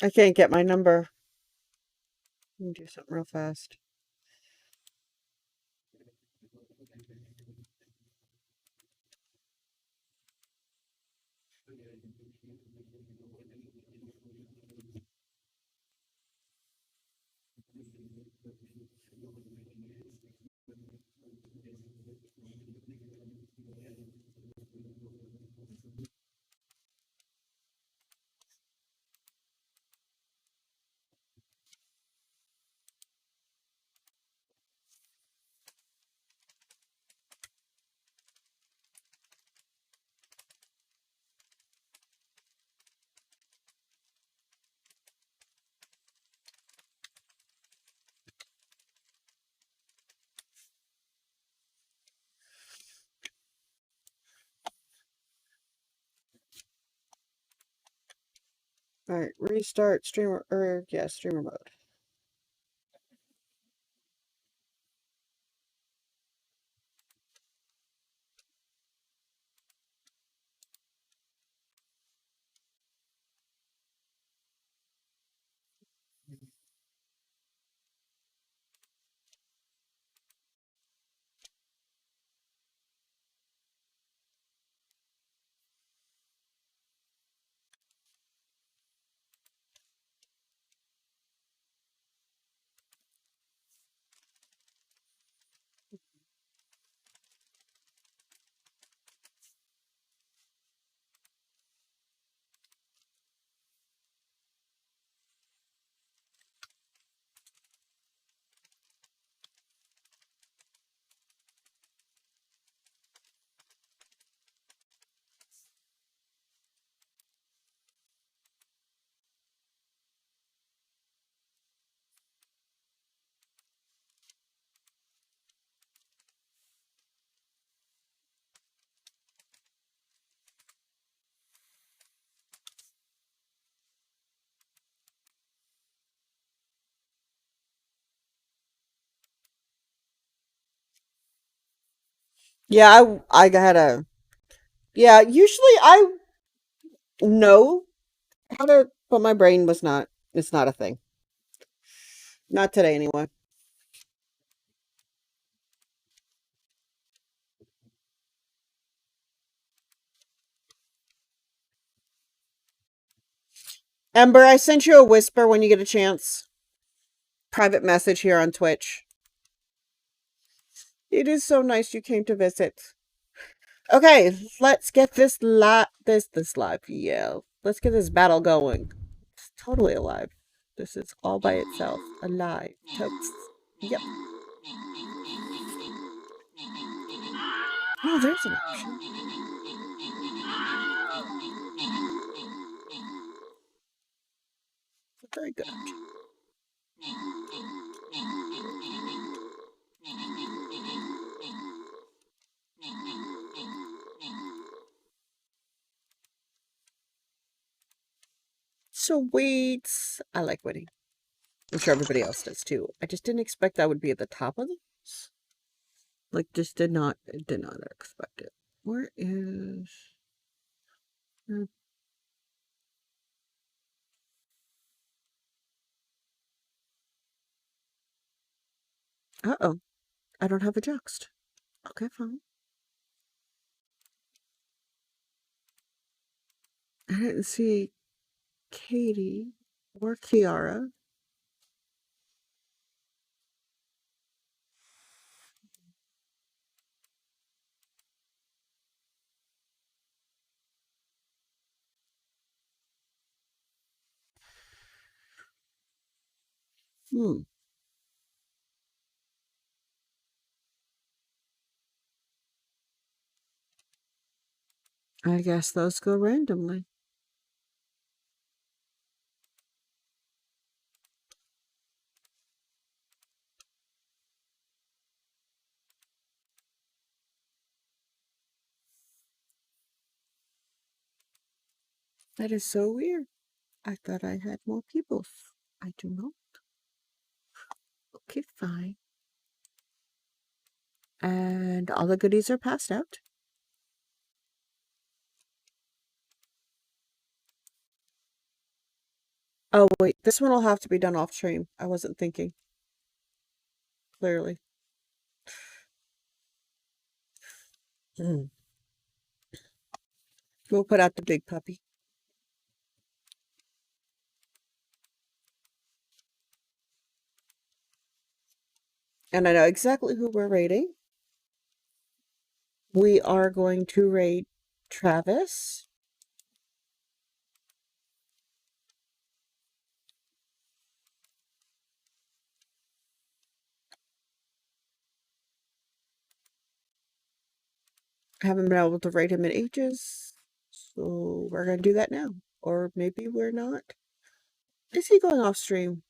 S1: I can't get my number. Let me do something real fast. Alright, restart streamer, yeah, streamer mode. Yeah, I had a yeah, usually I know how to, but my brain was not, it's not a thing. Not today anyway. Ember, I sent you a whisper when you get a chance. Private message here on Twitch. It is so nice you came to visit. Okay, let's get this live. Yeah, let's get this battle going. It's totally alive. This is all by itself. Alive. Totes. Yep. Oh, there's an option. It's a very good option. Sweet. I like winning. I'm sure everybody else does too. I just didn't expect I would be at the top of this. Like, just did not expect it. Where is? Uh-oh. I don't have a juxt. Okay, fine. I didn't see Katie or Kiara. Hmm. I guess those go randomly. That is so weird. I thought I had more people. I do not. Okay, fine. And all the goodies are passed out. Oh, wait. This one will have to be done off stream. I wasn't thinking. Clearly. Mm. We'll put out the big puppy. And I know exactly who we're raiding. We are going to raid Travis. I haven't been able to raid him in ages. So we're going to do that now. Or maybe we're not. Is he going off stream?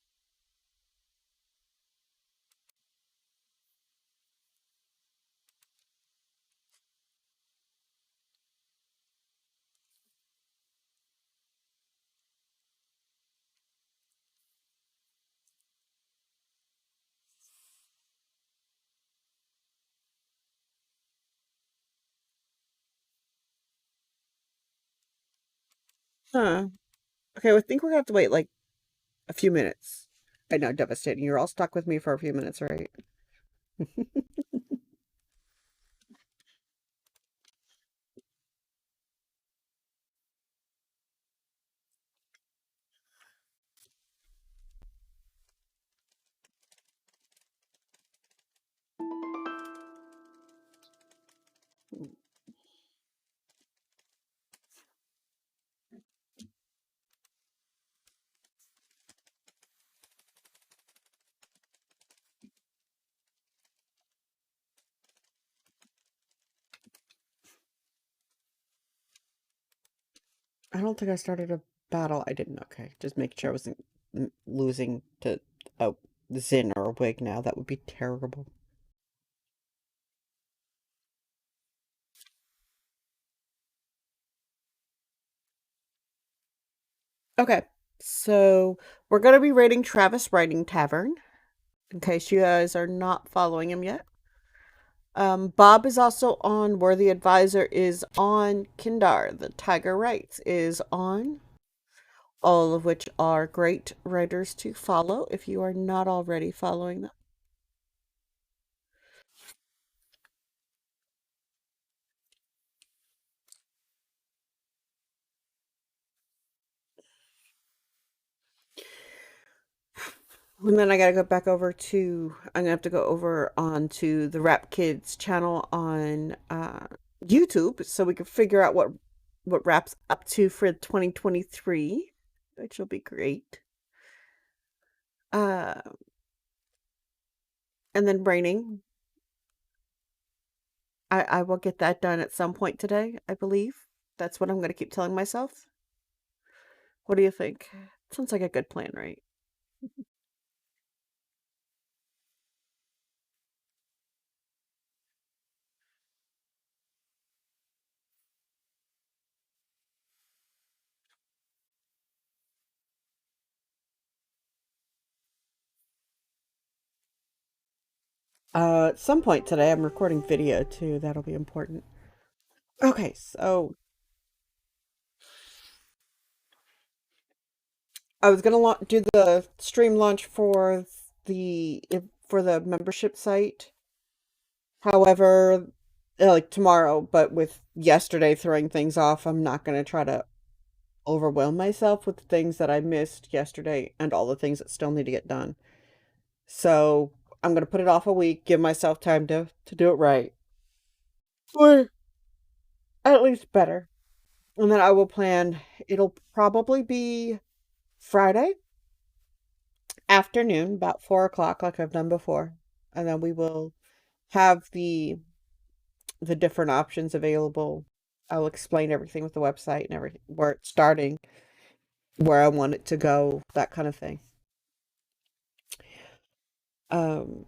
S1: Huh. Okay, I think we're gonna have to wait like a few minutes. I know, devastating. You're all stuck with me for a few minutes, right? I don't think I started a battle. I didn't. Okay, just making sure I wasn't losing to a Zin or a Wig now. That would be terrible. Okay, so we're gonna be rating Travis Writing Tavern in case you guys are not following him yet. Bob is also on. Worthy Advisor is on. Kindar, the Tiger Writes, is on. All of which are great writers to follow if you are not already following them. And then I gotta go back over to, I'm gonna have to go over onto the Rap Kids channel on YouTube so we can figure out what Rap's up to for 2023, which will be great. Uh, and then braining. I will get that done at some point today, I believe. That's what I'm gonna keep telling myself. What do you think? Sounds like a good plan, right? At some point today, I'm recording video too. That'll be important. Okay, so I was gonna do the stream launch for the membership site. However, like tomorrow, but with yesterday throwing things off, I'm not gonna try to overwhelm myself with the things that I missed yesterday and all the things that still need to get done. So I'm gonna put it off a week, give myself time to do it right, or at least better. And then I will plan. It'll probably be Friday afternoon, about 4 o'clock, like I've done before, and then we will have the different options available. I'll explain everything with the website and everything, where it's starting, where I want it to go, that kind of thing. Um,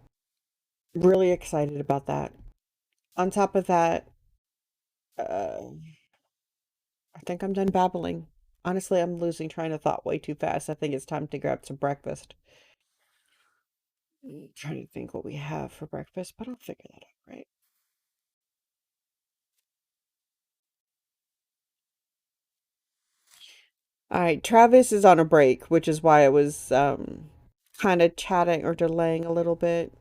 S1: really excited about that. On top of that, uh, I think I'm done babbling. Honestly, I'm losing train of thought way too fast. I think it's time to grab some breakfast. Trying to think what we have for breakfast, but I'll figure that out, right? All right, Travis is on a break, which is why I was kind of chatting or delaying a little bit.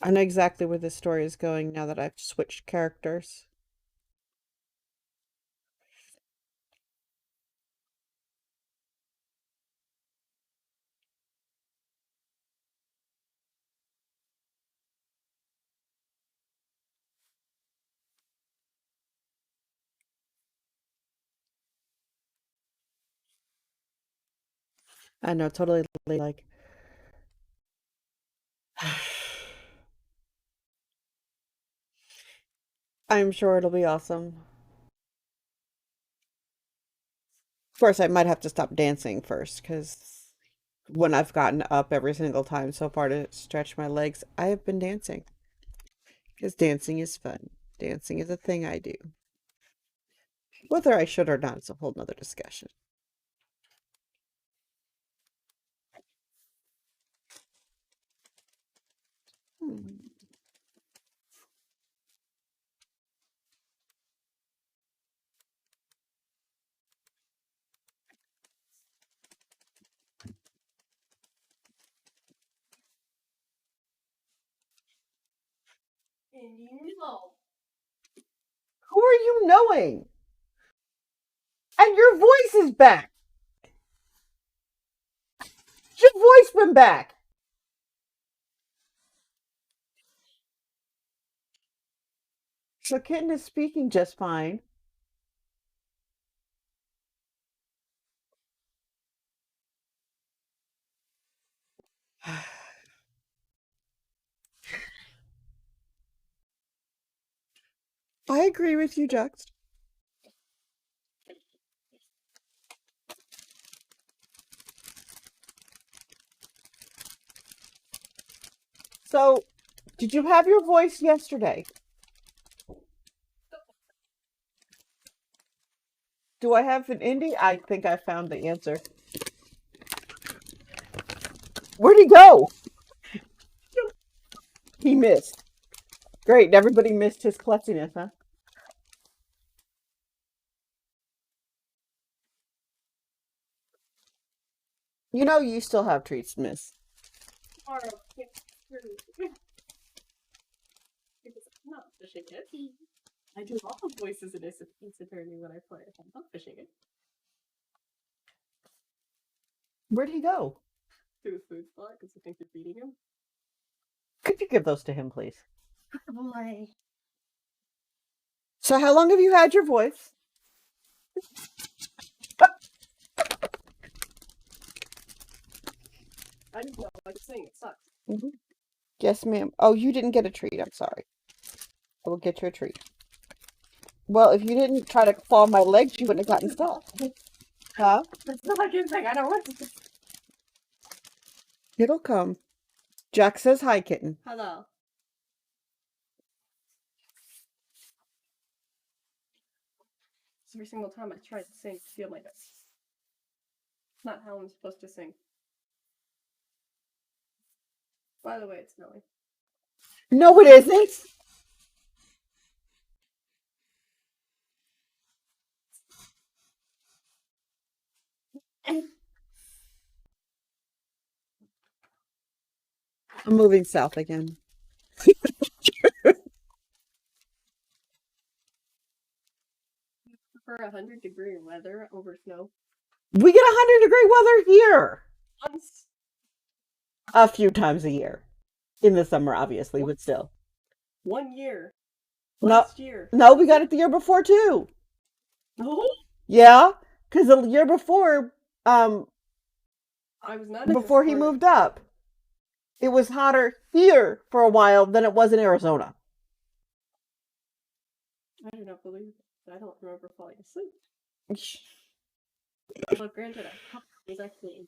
S1: I know exactly where this story is going now that I've switched characters. I know, totally like I'm sure it'll be awesome. Of course, I might have to stop dancing first because when I've gotten up every single time so far to stretch my legs, I have been dancing because dancing is fun. Dancing is a thing I do. Whether I should or not is a whole nother discussion. Hmm. Who are you knowing? And your voice is back. Your voice been back. So Kitten is speaking just fine. I agree with you, Jux. So, did you have your voice yesterday? Do I have an indie? I think I found the answer. Where'd he go? He missed. Great, everybody missed his klutziness, huh? You know you still have treats to miss.
S2: I do all the voices in Ace Attorney when I play it. I'm not fishing it.
S1: Where'd he go?
S2: To the food spot because I think they're feeding him.
S1: Could you give those to him, please?
S2: Boy.
S1: So, how long have you had your voice?
S2: I just don't like saying it sucks.
S1: Mm-hmm. Yes, ma'am. Oh, you didn't get a treat. I'm sorry. I will get you a treat. Well, if you didn't try to claw my legs, you wouldn't have gotten stuck. Huh?
S2: That's not like anything. I don't want to.
S1: It'll come. Jack says hi, Kitten.
S2: Hello. Every single time I try to sing, I feel like it's not how I'm supposed to sing. By the way, it's snowing.
S1: No, it isn't. I'm moving south again.
S2: You prefer 100-degree weather over snow?
S1: We get 100-degree weather here
S2: Once.
S1: a few times a year. In the summer, obviously, but still.
S2: 1 year.
S1: No,
S2: Last year.
S1: no, we got it the year before too.
S2: No.
S1: Yeah, because the year before,
S2: I was not in
S1: before he moved up, it was hotter here for a while than it was in Arizona.
S2: I do not believe it. I don't remember falling asleep. But granted, I was actually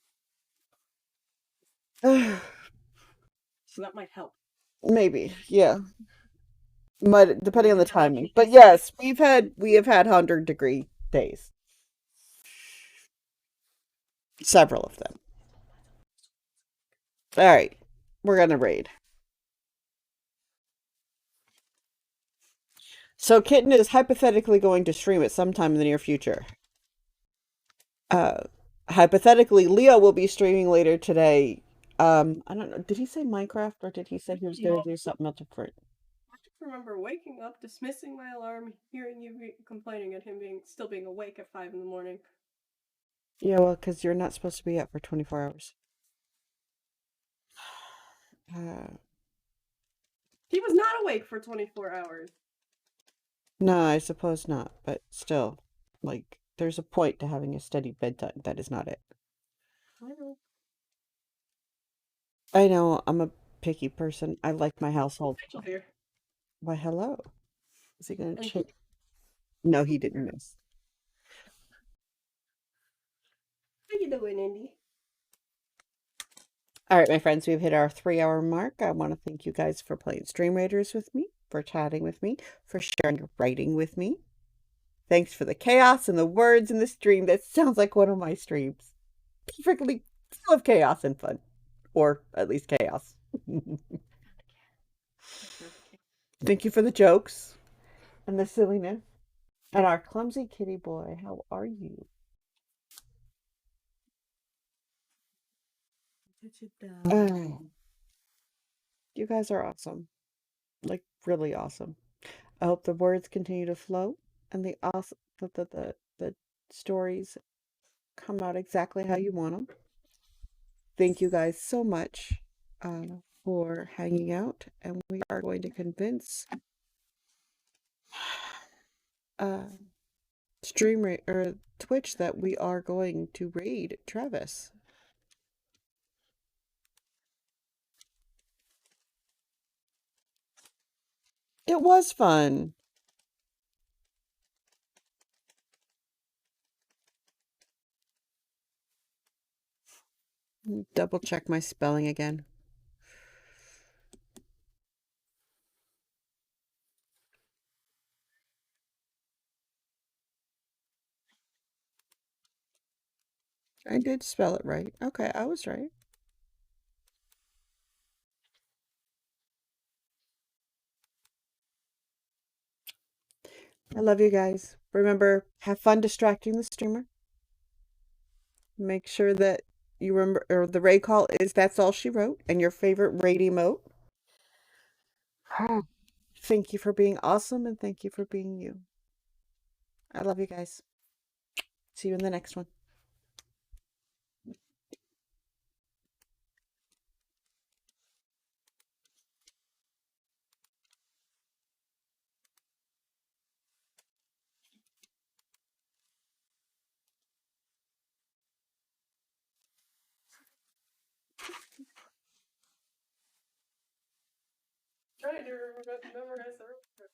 S2: so that might help.
S1: Maybe, yeah. But depending on the timing. But yes, we have had 100-degree days. Several of them. All right, we're gonna raid. So Kitten is hypothetically going to stream it sometime in the near future. Uh, hypothetically, Leo will be streaming later today. I don't know. Did he say Minecraft or did he say he was going to do something else different?
S2: I just remember waking up, dismissing my alarm, hearing you complaining at him still being awake at 5 in the morning.
S1: Yeah, well, because you're not supposed to be up for 24 hours.
S2: He was not awake for 24 hours.
S1: No, I suppose not. But still, like, there's a point to having a steady bedtime. That is not it.
S2: I know.
S1: I know. I'm a picky person. I like my household.
S2: Rachel here.
S1: Why, hello. Is he going to check? No, he didn't miss.
S2: How you doing, Indy?
S1: All right, my friends, we've hit our 3-hour mark. I want to thank you guys for playing Stream Raiders with me, for chatting with me, for sharing your writing with me. Thanks for the chaos and the words in the stream. That sounds like one of my streams. Perfectly full of chaos and fun. Or at least chaos. Thank you for the jokes and the silliness. And our clumsy kitty boy, how are you? You guys are awesome. Like, Really awesome. I hope the words continue to flow and the stories come out exactly how you want them. Thank you guys so much for hanging out, and we are going to convince uh, or Twitch that we are going to raid Travis. It was fun. Double check my spelling again. I did spell it right. Okay, I was right. I love you guys. Remember, have fun distracting the streamer. Make sure that you remember, or the raid call is that's all she wrote, and your favorite raid emote. Thank you for being awesome, and thank you for being you. I love you guys. See you in the next one.
S2: Trying to memorize the